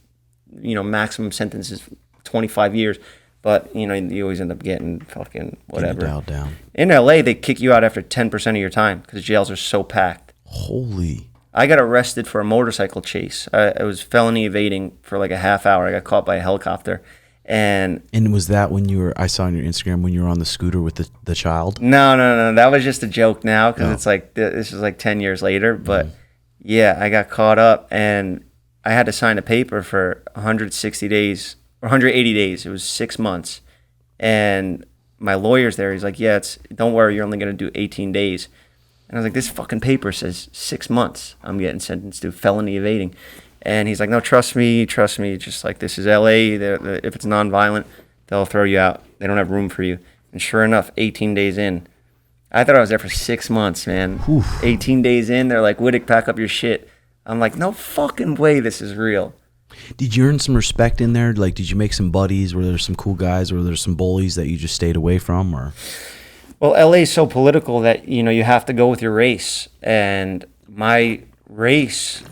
maximum sentences, 25 years. But, you always end up getting fucking whatever. Dialed down. In LA, they kick you out after 10% of your time because jails are so packed. Holy. I got arrested for a motorcycle chase. I was felony evading for like a half hour. I got caught by a helicopter. And was that when I saw on your Instagram when you were on the scooter with the child? No. That was just a joke now because it's like, this is like 10 years later. But yeah, I got caught up and I had to sign a paper for 160 days or 180 days. It was 6 months. And my lawyer's there. He's like, yeah, don't worry, you're only going to do 18 days. And I was like, this fucking paper says 6 months I'm getting sentenced to felony evading. And he's like, no, trust me. Just like, this is LA. If it's nonviolent, they'll throw you out. They don't have room for you. And sure enough, 18 days in, I thought I was there for 6 months, man. Oof. 18 days in, they're like, Wittek, pack up your shit. I'm like, no fucking way this is real. Did you earn some respect in there? Like, did you make some buddies? Were there some cool guys? Were there some bullies that you just stayed away from? Or? Well, LA is so political that, you have to go with your race. And my race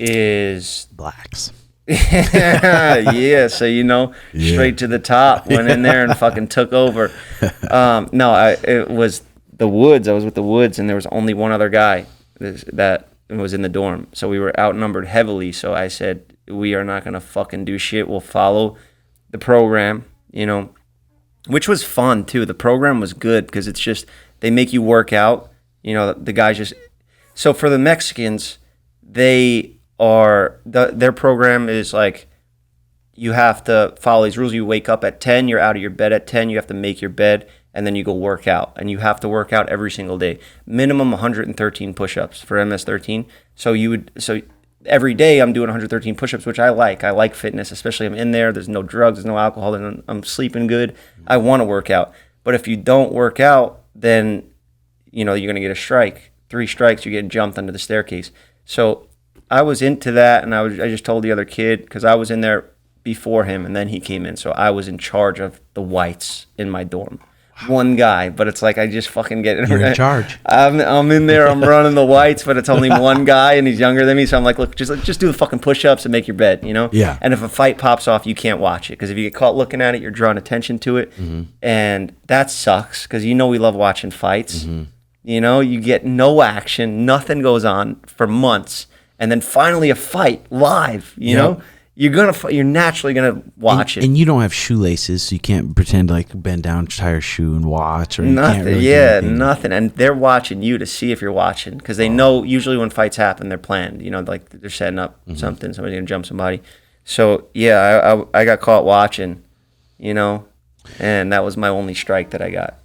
is blacks. Yeah, so straight to the top. Went in there and fucking took over. It was the Woods. I was with the Woods, and there was only one other guy that was in the dorm. So we were outnumbered heavily. So I said, we are not gonna fucking do shit. We'll follow the program, which was fun too. The program was good because it's just they make you work out. The guys just. So for the Mexicans, their program is like you have to follow these rules. You wake up at 10, you're out of your bed at 10, you have to make your bed, and then you go work out. And you have to work out every single day. Minimum 113 push-ups for MS-13. So every day I'm doing 113 push-ups, which I like. I like fitness, especially I'm in there. There's no drugs, there's no alcohol, and I'm sleeping good. I want to work out. But if you don't work out, then you're going to get a strike. 3 strikes, you're getting jumped under the staircase. So I was into that, and I just told the other kid, because I was in there before him, and then he came in. So I was in charge of the whites in my dorm. One guy, but it's like I just fucking get You're in charge. I'm in there, I'm running the whites, but it's only one guy, and he's younger than me. So I'm like, look, just do the fucking push-ups and make your bed, Yeah. And if a fight pops off, you can't watch it, because if you get caught looking at it, you're drawing attention to it, and that sucks, because we love watching fights. You get no action, nothing goes on for months. And then finally a fight live, know? You're naturally gonna watch it. And you don't have shoelaces, so you can't pretend to like bend down, tie your shoe and watch, or nothing. You can't really Nothing. And they're watching you to see if you're watching, because they know usually when fights happen, they're planned. Like they're setting up something. Somebody's gonna jump somebody. So yeah, I got caught watching, and that was my only strike that I got.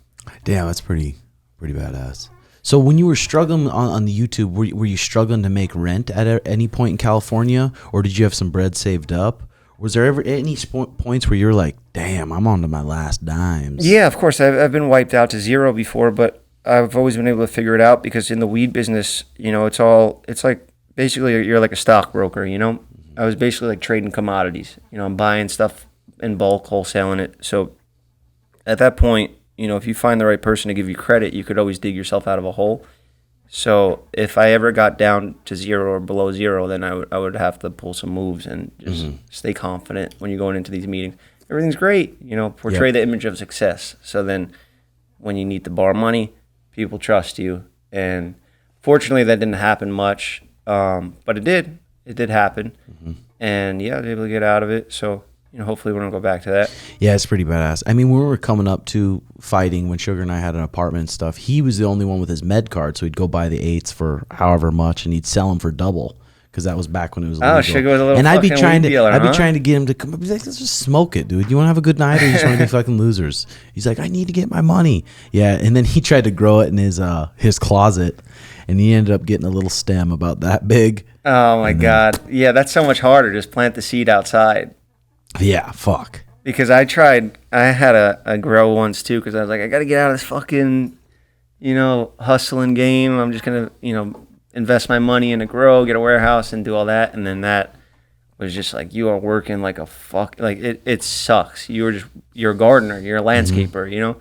Damn, that's pretty badass. So when you were struggling on the YouTube, were you struggling to make rent at any point in California, or did you have some bread saved up? Was there ever any points where you're like, damn, I'm on to my last dimes? Yeah, of course. I've been wiped out to zero before, but I've always been able to figure it out, because in the weed business, it's like basically you're like a stockbroker, I was basically like trading commodities. I'm buying stuff in bulk, wholesaling it. So at that point, if you find the right person to give you credit, you could always dig yourself out of a hole. So if I ever got down to zero or below zero, then I would have to pull some moves and just stay confident when you're going into these meetings. Everything's great, portray the image of success. So then when you need to borrow money, people trust you. And fortunately, that didn't happen much, but it did. it did happen. And yeah, I was able to get out of it. So, hopefully we don't go back to that. Yeah, it's pretty badass. I mean, when we were coming up to fighting, when Sugar and I had an apartment and stuff, he was the only one with his med card, so he'd go buy the 8s for however much, and he'd sell them for double, because that was back when it was illegal. Oh, Sugar was a little and I'd be trying to, dealer, I'd be trying to get him to come. I'd be like, let's just smoke it, dude. You want to have a good night, or you just want to be fucking losers? He's like, I need to get my money. Yeah, and then he tried to grow it in his closet, and he ended up getting a little stem about that big. Oh my God. Yeah, that's so much harder. Just plant the seed outside. Yeah, fuck. Because I had a grow once too, because I was like, I got to get out of this fucking, hustling game. I'm just going to, invest my money in a grow, get a warehouse, and do all that. And then that was just like, you are working like a fuck. Like, it sucks. You're a gardener. You're a landscaper,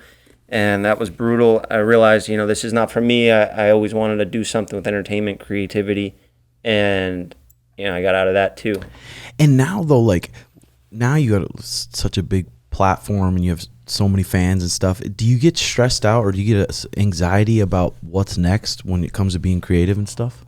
And that was brutal. I realized, this is not for me. I always wanted to do something with entertainment, creativity. And, I got out of that too. And now, though, now you got such a big platform and you have so many fans and stuff. Do you get stressed out, or do you get anxiety about what's next when it comes to being creative and stuff?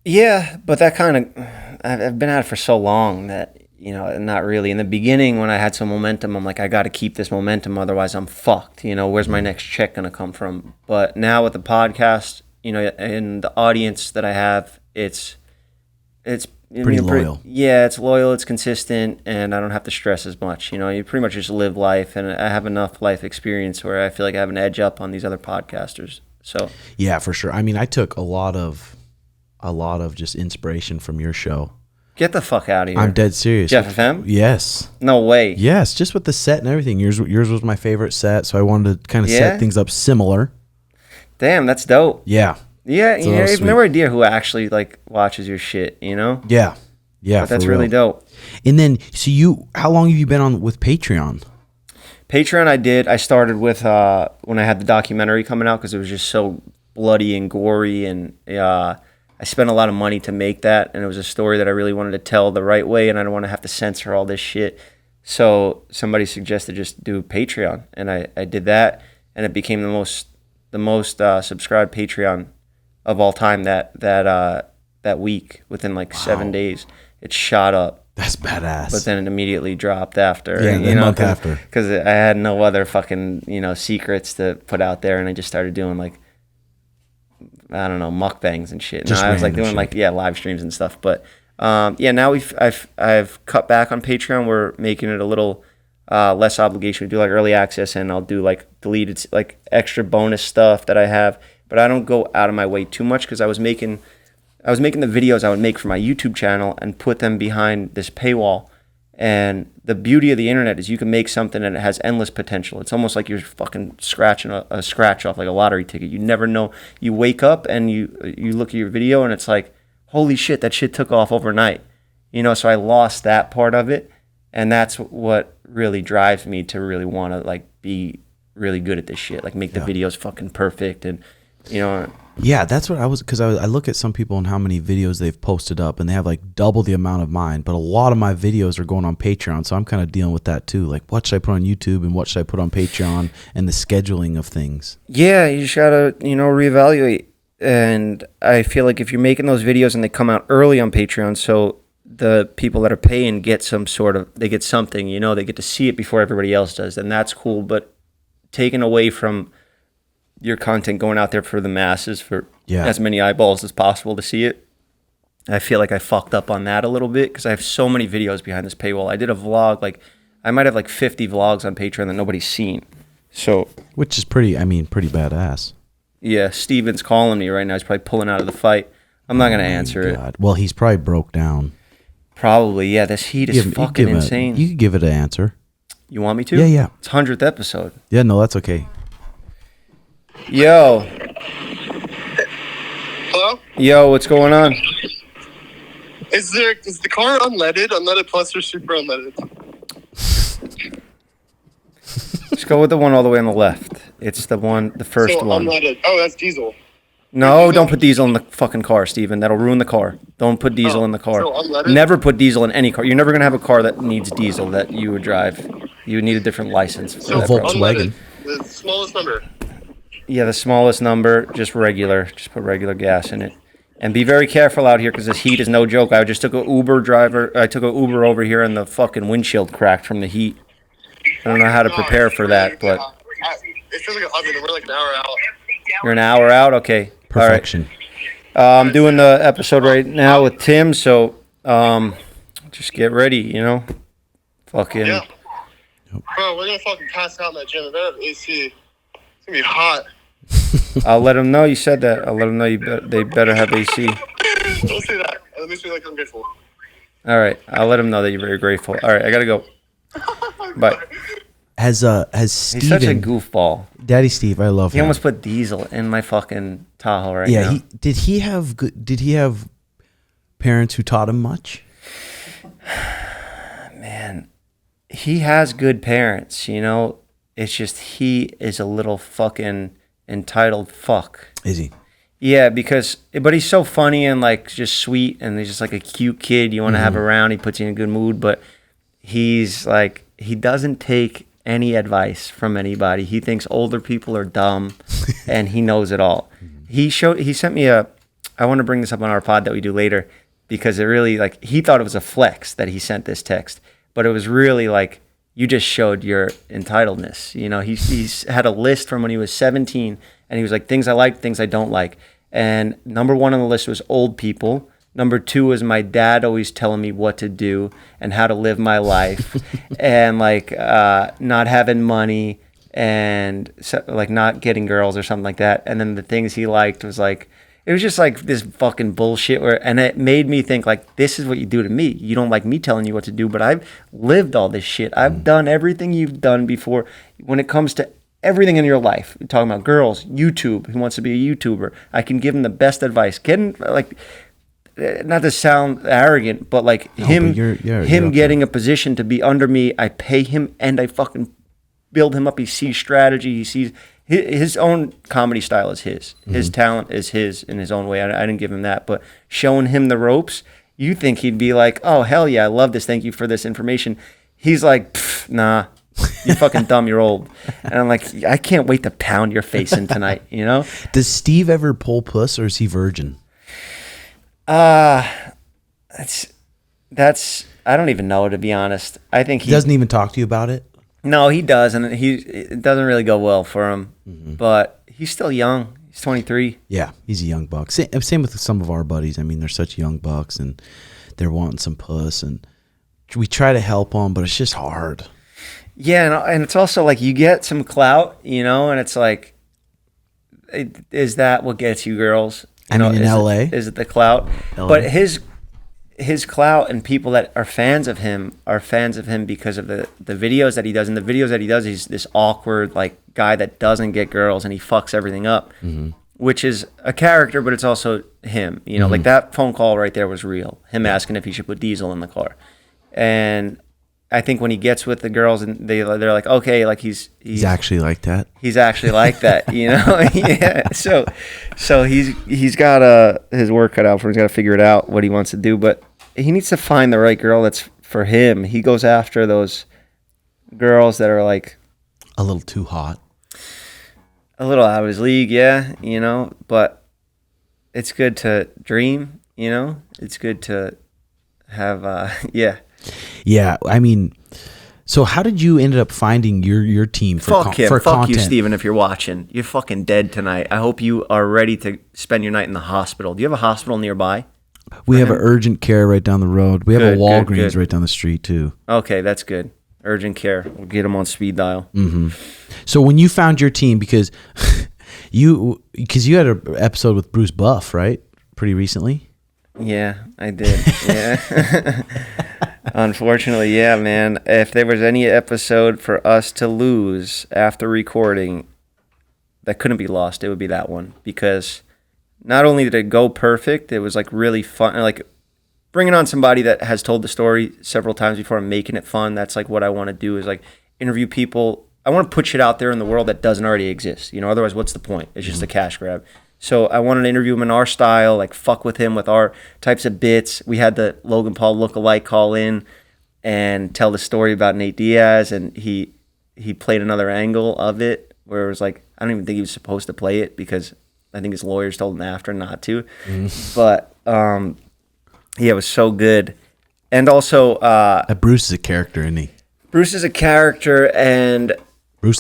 Yeah, but that kind of, I've been at it for so long that, not really. In the beginning, when I had some momentum, I'm like, I got to keep this momentum, otherwise I'm fucked. Where's my next check going to come from? But now with the podcast, and the audience that I have, it's pretty loyal. Yeah, it's loyal, it's consistent, and I don't have to stress as much. You pretty much just live life, and I have enough life experience where I feel like I have an edge up on these other podcasters. So yeah, for sure. I mean, I took a lot of just inspiration from your show. Get the fuck out of here. I'm dead serious. Jeff FM? Yes. No way. Yes, just with the set and everything. Yours was my favorite set, so I wanted to kind of set things up similar. Damn, that's dope. Yeah. Yeah, you have no idea who actually watches your shit, Yeah. But that's really dope. And then, so how long have you been on with Patreon? Patreon, I started with when I had the documentary coming out, because it was just so bloody and gory, and I spent a lot of money to make that, and it was a story that I really wanted to tell the right way, and I don't want to have to censor all this shit. So somebody suggested just do Patreon, and I did that, and it became the most subscribed Patreon of all time that week. Within 7 days, it shot up. That's badass. But then it immediately dropped after. Yeah, a month after. Because I had no other fucking secrets to put out there, and I just started doing I don't know, mukbangs and shit. Just I was doing live streams and stuff. But now I've cut back on Patreon. We're making it a little less obligation. We do early access, and I'll do deleted extra bonus stuff that I have. But I don't go out of my way too much, because I was making the videos I would make for my YouTube channel and put them behind this paywall. And the beauty of the internet is you can make something and it has endless potential. It's almost like you're fucking scratching a scratch off, like a lottery ticket. You never know. You wake up and you look at your video and it's like, holy shit, that shit took off overnight. So I lost that part of it. And that's what really drives me to really want to be really good at this shit. Make the videos fucking perfect, and Yeah, that's what because I look at some people and how many videos they've posted up, and they have double the amount of mine, but a lot of my videos are going on Patreon, so I'm kind of dealing with that too. What should I put on YouTube and what should I put on Patreon, and the scheduling of things. Yeah, you just gotta reevaluate. And I feel like if you're making those videos and they come out early on Patreon, so the people that are paying get something, they get to see it before everybody else does, and that's cool. But taken away from your content going out there for the masses, for as many eyeballs as possible to see it, I feel like I fucked up on that a little bit, because I have so many videos behind this paywall. I did a vlog, I might have 50 vlogs on Patreon that nobody's seen. So, which is pretty badass. Yeah, Steven's calling me right now. He's probably pulling out of the fight. I'm not gonna answer it. Well, he's probably broke down. Probably, yeah. This heat is fucking insane. You could give it an answer. You want me to? Yeah. It's 100th episode. Yeah, no, that's okay. Yo. Hello? Yo, what's going on? Is the car unleaded? Unleaded plus or super unleaded? Just go with the one all the way on the left. It's the first one. Unleaded. Oh, that's diesel. No, don't put diesel in the fucking car, Steven. That'll ruin the car. Don't put diesel in the car. So unleaded? Never put diesel in any car. You're never going to have a car that needs diesel that you would drive. You would need a different license. So Volkswagen. The smallest number. Yeah, the smallest number, just regular. Just put regular gas in it. And be very careful out here because this heat is no joke. I just took an Uber over here and the fucking windshield cracked from the heat. I don't know how to prepare for that, but... It feels like an oven, and we're like an hour out. You're an hour out? Okay. Perfection. All right. I'm doing the episode right now with Tim, so just get ready, you know? Fucking... Yeah. Bro, we're going to fucking pass out in that gym. They have AC. It's going to be hot. I'll let them know you said that. I'll let them know they better have AC. Don't say that. Let me say like I'm grateful. All right. I'll let them know that you're very grateful. All right. I got to go. Bye. Has Steven... He's such a goofball. DaddySteve, I love him. He almost put diesel in my fucking Tahoe right now. Yeah, did he have parents who taught him much? Man, he has good parents, you know? It's just he is a little fucking entitled fuck. Is he? Yeah, but he's so funny and like just sweet and he's just like a cute kid you want to have around. He puts you in a good mood, but he's like, he doesn't take any advice from anybody. He thinks older people are dumb and he knows it all. He sent me I want to bring this up on our pod that we do later because it really like, he thought it was a flex that he sent this text, but it was really like, you just showed your entitledness. You know, he's had a list from when he was 17 and he was like, things I like, things I don't like. And number one on the list was old people. Number two was my dad always telling me what to do and how to live my life and like not having money and like not getting girls or something like that. And then the things he liked was like, it was just like this fucking bullshit and it made me think like, this is what you do to me. You don't like me telling you what to do, but I've lived all this shit. I've done everything you've done before when it comes to everything in your life. We're talking about girls, YouTube, who wants to be a YouTuber. I can give him the best advice. Getting like, not to sound arrogant, but like him getting a position to be under me, I pay him and I fucking build him up. He sees strategy. He sees his own comedy style is his. His talent is his in his own way. I didn't give him that, but showing him the ropes, you think he'd be like, oh, hell yeah, I love this. Thank you for this information. He's like, nah, you're fucking dumb. You're old. And I'm like, I can't wait to pound your face in tonight, you know? Does Steve ever pull puss or is he virgin? That's I don't even know, to be honest. I think he doesn't even talk to you about it. No, he does, and it doesn't really go well for him. But he's still young. He's 23. Yeah, he's a young buck. Same with some of our buddies. I mean, they're such young bucks, and they're wanting some puss, and we try to help them, but it's just hard. Yeah, and it's also like you get some clout, you know, and it's like, is that what gets you girls? You know, in LA? Is it the clout? LA? But his clout and people that are fans of him because of the videos that he does. And the videos that he does, he's this awkward like guy that doesn't get girls and he fucks everything up, which is a character, but it's also him. You know, like that phone call right there was real. Him asking if he should put diesel in the car. And I think when he gets with the girls and they're like, okay, like he's actually like that. He's actually like that, you know? Yeah. So he's got his work cut out for him. He's got to figure it out what he wants to do, but he needs to find the right girl that's for him. He goes after those girls that are like a little too hot, a little out of his league, yeah, you know, but it's good to dream, you know? It's good to have yeah. Yeah, I mean, so how did you end up finding your team for content? Fuck you, Steven, if you're watching. You're fucking dead tonight. I hope you are ready to spend your night in the hospital. Do you have a hospital nearby? We have an urgent care right down the road. We have a Walgreens right down the street, too. Okay, that's good. Urgent care. We'll get them on speed dial. So when you found your team, because you had an episode with Bruce Buff, right? Pretty recently? Yeah, I did. Yeah. Unfortunately, yeah, man. If there was any episode for us to lose after recording that couldn't be lost, it would be that one. Because not only did it go perfect, it was like really fun. Like bringing on somebody that has told the story several times before and making it fun. That's like what I want to do is like interview people. I want to put shit out there in the world that doesn't already exist. You know, otherwise, what's the point? It's just a cash grab. So I wanted to interview him in our style, like fuck with him with our types of bits. We had the Logan Paul lookalike call in and tell the story about Nate Diaz, and he played another angle of it where it was like, I don't even think he was supposed to play it because I think his lawyers told him after not to. But yeah, it was so good. And also, Bruce is a character, isn't he? Bruce is a character, and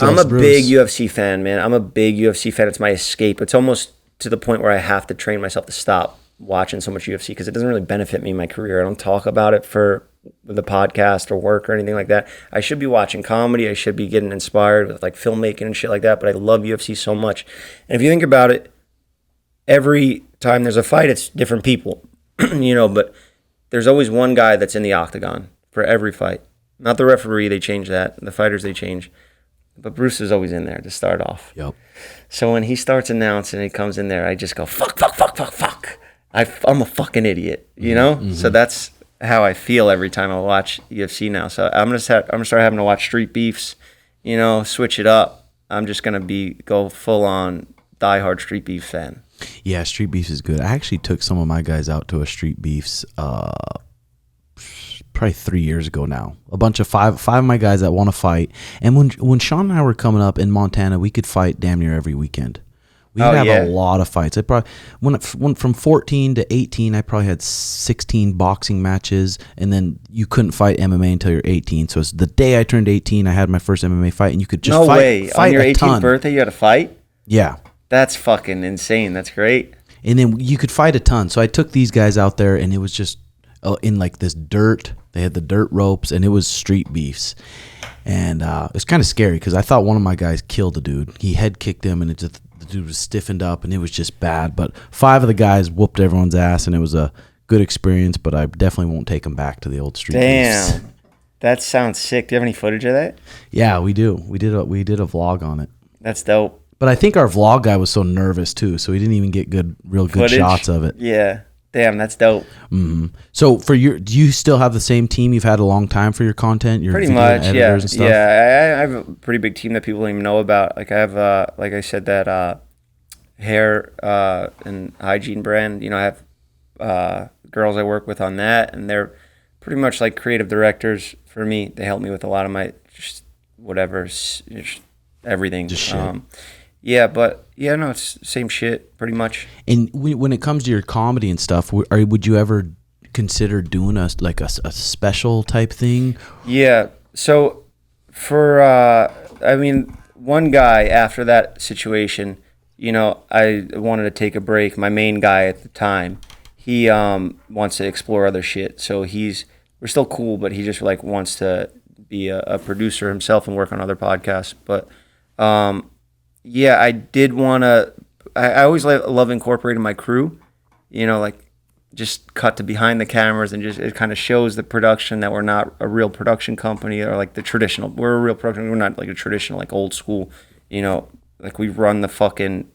I'm a big UFC fan, man. I'm a big UFC fan. It's my escape. It's almost to the point where I have to train myself to stop watching so much UFC because it doesn't really benefit me in my career. I don't talk about it for the podcast or work or anything like that. I should be watching comedy. I should be getting inspired with like filmmaking and shit like that, but I love UFC so much. And if you think about it, every time there's a fight, it's different people, but there's always one guy that's in the octagon for every fight. Not the referee, they change that. The fighters, they change. But Bruce is always in there to start off. Yep. So when he starts announcing and he comes in there, I just go, fuck. I'm a fucking idiot, So that's how I feel every time I watch UFC now. So I'm gonna start having to watch street beefs, switch it up. I'm just gonna go full on diehard street beef fan. Yeah, street beefs is good. I actually took some of my guys out to a street beefs probably 3 years ago now. A bunch of five of my guys that want to fight. And when Sean and I were coming up in Montana, we could fight damn near every weekend. We would have a lot of fights. I probably went from 14 to 18. I probably had 16 boxing matches, and then you couldn't fight MMA until you're 18. So it's the day I turned 18, I had my first MMA fight, and you could just fight on your 18th ton. birthday. You had a fight? Yeah, that's fucking insane. That's great. And then you could fight a ton. So I took these guys out there, and it was just in like this dirt. They had the dirt ropes, and it was street beefs. And it was kind of scary because I thought one of my guys killed a dude. He head kicked him, and the dude was stiffened up, and it was just bad. But 5 of the guys whooped everyone's ass, and it was a good experience. But I definitely won't take them back to the old street beefs. Damn, that sounds sick. Do you have any footage of that? Yeah, we do. We did a vlog on it. That's dope. But I think our vlog guy was so nervous too, so he didn't even get real good footage? Shots of it. Yeah. Damn, that's dope. Mm-hmm. So do you still have the same team you've had a long time for your content? Your pretty much, yeah. And stuff? Yeah, I have a pretty big team that people don't even know about. Like I have, like I said, that hair and hygiene brand. I have girls I work with on that, and they're pretty much like creative directors for me. They help me with a lot of my just whatever, just everything. Just shit. Yeah, but no, it's the same shit pretty much. And when it comes to your comedy and stuff, would you ever consider doing a special type thing? Yeah. So for one guy after that situation, I wanted to take a break. My main guy at the time, he wants to explore other shit. So we're still cool, but he just like wants to be a producer himself and work on other podcasts. But yeah, I did want to. I always love incorporating my crew, like just cut to behind the cameras, and just it kind of shows the production that we're not a real production company or like the traditional. We're a real production. We're not like a traditional like old school, like we run the fucking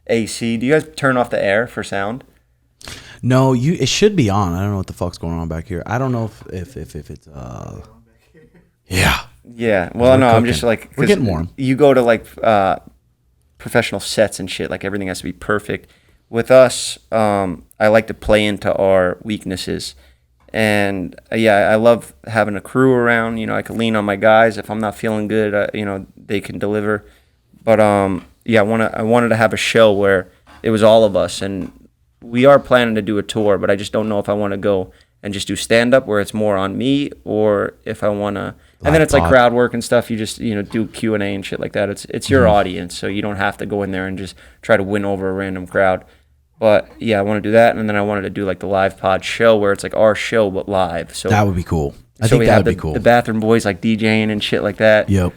AC. Do you guys turn off the air for sound? No, it should be on. I don't know what the fuck's going on back here. I don't know if it's yeah. Yeah. Well, no, I'm just like we're getting warm. You go to like professional sets and shit, like everything has to be perfect. With us, I like to play into our weaknesses, and I love having a crew around. I can lean on my guys if I'm not feeling good. They can deliver. But I wanted to have a show where it was all of us, and we are planning to do a tour, but I just don't know if I want to go and just do stand up where it's more on me, or if I want to. And then it's like crowd work and stuff. You just do Q&A and shit like that. It's your audience, so you don't have to go in there and just try to win over a random crowd. But yeah, I want to do that, and then I wanted to do like the live pod show where it's like our show but live. So that would be cool. I think that would be cool. The bathroom boys like DJing and shit like that. Yep.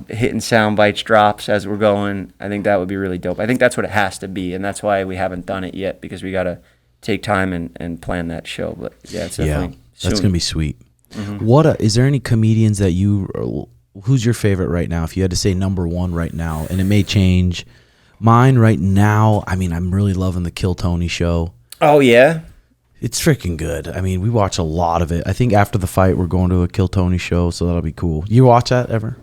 Hitting sound bites, drops as we're going. I think that would be really dope. I think that's what it has to be, and that's why we haven't done it yet, because we got to take time and plan that show. But yeah, it's definitely soon. That's gonna be sweet. Mm-hmm. Is there any comedians that who's your favorite right now? If you had to say number one right now, and it may change. Mine right now, I'm really loving the Kill Tony show. Oh yeah, it's freaking good. We watch a lot of it. I think after the fight, we're going to a Kill Tony show, so that'll be cool. You watch that ever?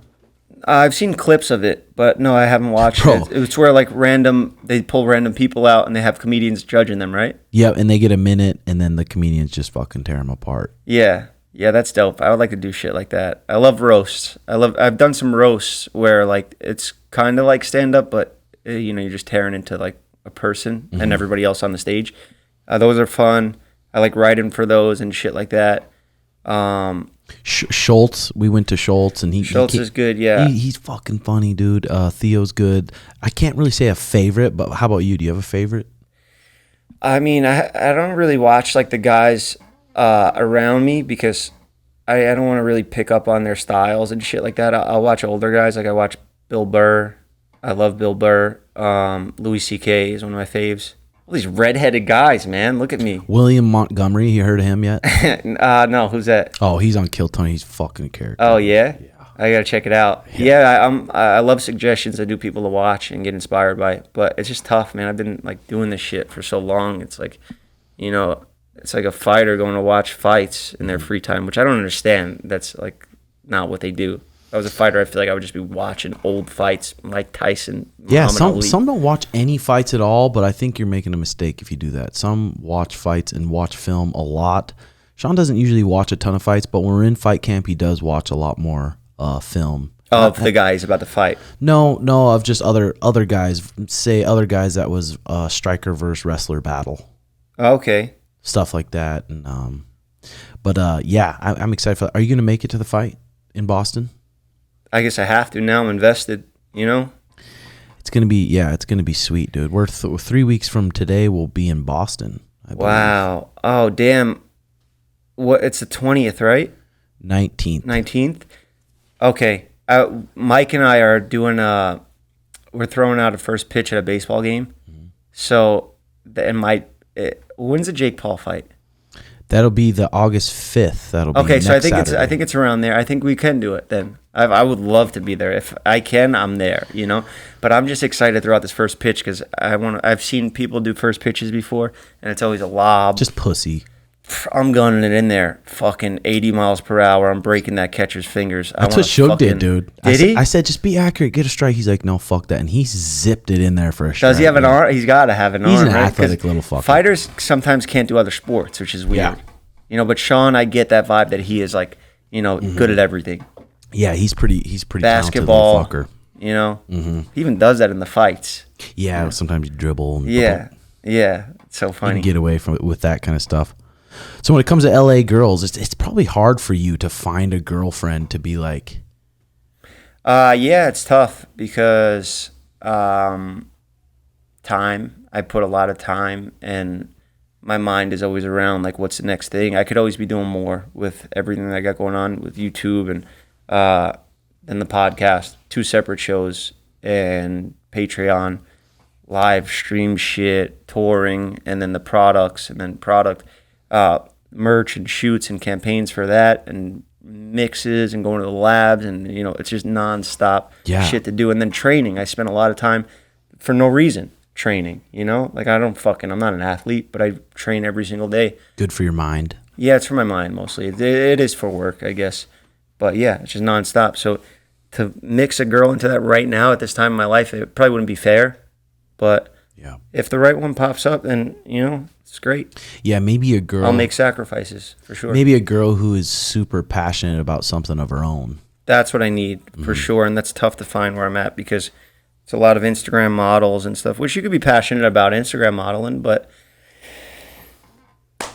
I've seen clips of it, but no, I haven't watched it. It's where like they pull random people out and they have comedians judging them, right? Yeah, and they get a minute, and then the comedians just fucking tear them apart. Yeah, that's dope. I would like to do shit like that. I love roasts. I've done some roasts where like it's kind of like stand up, but you're just tearing into like a person and everybody else on the stage. Those are fun. I like writing for those and shit like that. Schultz, we went to Schultz, and Schultz is good. Yeah, he's fucking funny, dude. Theo's good. I can't really say a favorite, but how about you? Do you have a favorite? I mean, I don't really watch like the guys around me because I don't want to really pick up on their styles and shit like that. I'll watch older guys. Like I watch Bill Burr. I love Bill Burr. Louis C.K. is one of my faves. All these redheaded guys, man. Look at me. William Montgomery. You heard of him yet? No. Who's that? Oh, he's on Kill Tony. He's fucking a character. Oh yeah. I gotta check it out. I love suggestions. I do people to watch and get inspired by it. But it's just tough, man. I've been like doing this shit for so long. It's like, it's like a fighter going to watch fights in their free time, which I don't understand. That's like not what they do. If I was a fighter, I feel like I would just be watching old fights, Mike Tyson. Yeah, Muhammad Ali. some don't watch any fights at all, but I think you're making a mistake if you do that. Some watch fights and watch film a lot. Sean doesn't usually watch a ton of fights, but when we're in fight camp, he does watch a lot more film. Of the guy he's about to fight. No, of just other guys. Say other guys that was striker versus wrestler battle. Okay. Stuff like that, and I'm excited for that. Are you gonna make it to the fight in Boston? I guess I have to now. I'm invested. It's gonna be sweet, dude. We're 3 weeks from today. We'll be in Boston. I believe. Wow. Oh damn. What? It's the 20th, right? 19th. Okay. Mike and I are doing we're throwing out a first pitch at a baseball game. So, when's the Jake Paul fight? That'll be the August 5th. That'll be okay. So Saturday. I think it's around there. I think we can do it then. I would love to be there if I can. I'm there, But I'm just excited throughout this first pitch because I've seen people do first pitches before, and it's always a lob. Just pussy. I'm gunning it in there, fucking 80 miles per hour. I'm breaking that catcher's fingers. That's what Suge did, dude. Did he? I said, just be accurate, get a strike. He's like, no, fuck that. And he zipped it in there for a strike. Does he have an arm? He's got to have an arm. He's an right? athletic little fucker. Fighters sometimes can't do other sports, which is weird. Yeah. But Sean, I get that vibe that he is like, good at everything. Yeah, he's pretty basketball, talented little fucker. He even does that in the fights. Yeah, sometimes you dribble. And yeah, it's so funny. You can get away from it with that kind of stuff. So when it comes to LA girls, it's probably hard for you to find a girlfriend to be like. Yeah, it's tough because time. I put a lot of time, and my mind is always around like what's the next thing. I could always be doing more with everything that I got going on with YouTube and then the podcast, 2 separate shows, and Patreon, live stream shit, touring, and then the products, and then merch and shoots and campaigns for that, and mixes and going to the labs, and it's just nonstop shit to do. And then training. I spend a lot of time for no reason training, like I'm not an athlete, but I train every single day. Good for your mind. Yeah, it's for my mind mostly. It is for work, I guess. But yeah, it's just nonstop. So to mix a girl into that right now at this time in my life, it probably wouldn't be fair. But if the right one pops up, then, it's great. Yeah, maybe a girl. I'll make sacrifices for sure. Maybe a girl who is super passionate about something of her own. That's what I need for sure. And that's tough to find where I'm at because it's a lot of Instagram models and stuff, which you could be passionate about Instagram modeling, but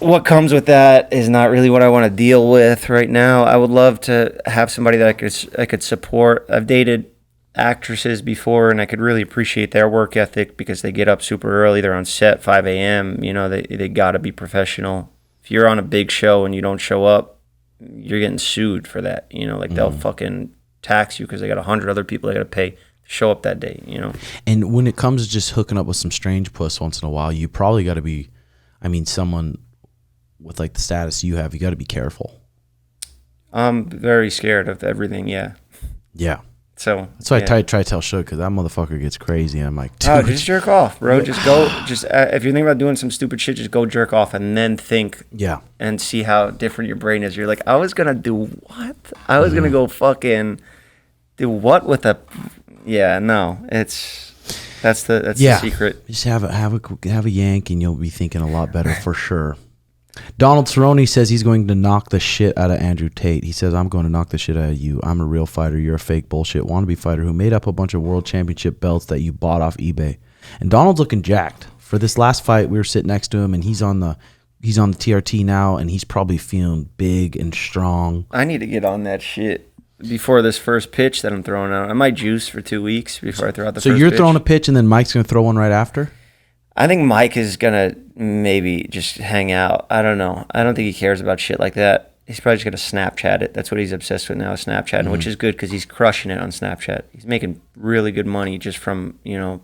what comes with that is not really what I want to deal with right now. I would love to have somebody that I could support. I've dated actresses before, and I could really appreciate their work ethic because they get up super early. They're on set 5 a.m. They got to be professional. If you're on a big show and you don't show up, you're getting sued for that. They'll fucking tax you because they got 100 other people they got to pay to show up that day. And when it comes to just hooking up with some strange puss once in a while, you probably got to be, someone with like the status you have, you got to be careful. I'm very scared of everything. Yeah. So that's why I try to tell Suge because that motherfucker gets crazy. And I'm like, dude. Oh, just jerk off, bro. Just go. Just if you're thinking about doing some stupid shit, just go jerk off and then think. Yeah. And see how different your brain is. You're like, I was gonna do what? I was gonna go fucking do what with a? Yeah, no. That's the secret. Just have a yank and you'll be thinking a lot better for sure. Donald Cerrone says he's going to knock the shit out of Andrew Tate. He says, I'm going to knock the shit out of you. I'm a real fighter. You're a fake bullshit wannabe fighter who made up a bunch of world championship belts that you bought off eBay. And Donald's looking jacked. For this last fight, we were sitting next to him, and he's on the TRT now, and he's probably feeling big and strong. I need to get on that shit before this first pitch that I'm throwing out. I might juice for 2 weeks before I throw out the first pitch. So you're throwing a pitch, and then Mike's going to throw one right after? I think Mike is going to maybe just hang out. I don't know. I don't think he cares about shit like that. He's probably just going to Snapchat it. That's what he's obsessed with now, Snapchatting, which is good because he's crushing it on Snapchat. He's making really good money just from,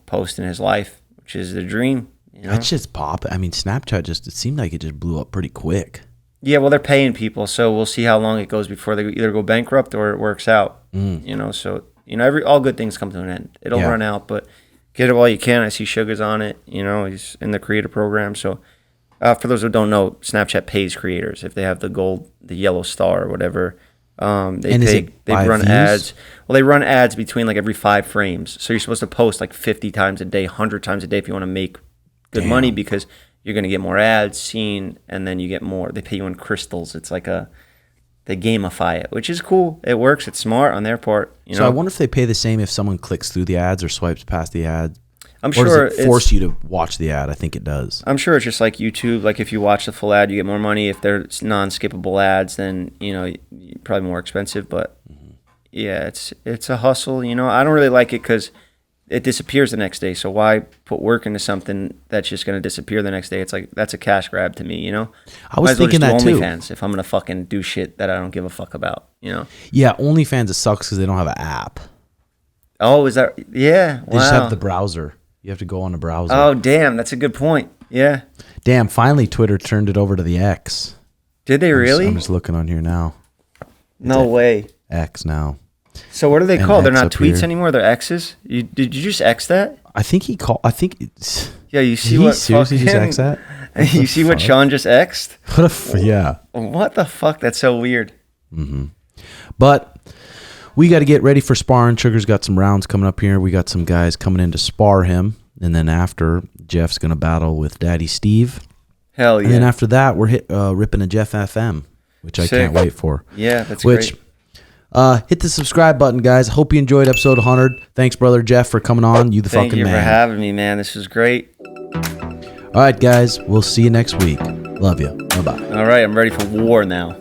posting his life, which is the dream. That shit's pop. I mean, Snapchat it seemed like it just blew up pretty quick. Yeah, well, they're paying people, so we'll see how long it goes before they either go bankrupt or it works out. So, all good things come to an end. It'll run out, but get it while you can. I see Sugar's on it. He's in the creator program. So, for those who don't know, Snapchat pays creators if they have the yellow star or whatever. They run views? ads. Well, they run ads between like every 5 frames. So you're supposed to post like 50 times a day, 100 times a day if you want to make good money because you're going to get more ads seen, and then you get more. They pay you in crystals. It's like they gamify it, which is cool. It works. It's smart on their part. So I wonder if they pay the same if someone clicks through the ads or swipes past the ad. I'm sure does it force you to watch the ad? I think it does. I'm sure it's just like YouTube. Like if you watch the full ad, you get more money. If they're non-skippable ads, then probably more expensive. But yeah, it's a hustle. I don't really like it because it disappears the next day. So why put work into something that's just going to disappear the next day? It's like that's a cash grab to me. I was thinking that too. OnlyFans if I'm gonna fucking do shit that I don't give a fuck about. Yeah, OnlyFans it sucks because they don't have an app. Oh, is that? Yeah. They just have the browser. You have to go on the browser. Oh, damn. That's a good point. Yeah. Damn, finally Twitter turned it over to the X. Did they really? I'm just looking on here now. No way. X now. So what are they And called? They're X not up tweets here. anymore. They're X's. Did you just X that? I think it's... Yeah, you see Did he what seriously fucking... just X that? You see what Sean just X'd? Yeah. What the fuck? That's so weird. But we got to get ready for sparring. Sugar's got some rounds coming up here. We got some guys coming in to spar him. And then after, Jeff's going to battle with DaddySteve. Hell yeah. And then after that, we're ripping a Jeff FM, which I can't wait for. Yeah, that's great. Hit the subscribe button, guys. Hope you enjoyed episode 100. Thanks, brother Jeff, for coming on. You the fucking man. Thank you for having me, man. This was great. All right, guys. We'll see you next week. Love you. Bye-bye. All right, I'm ready for war now.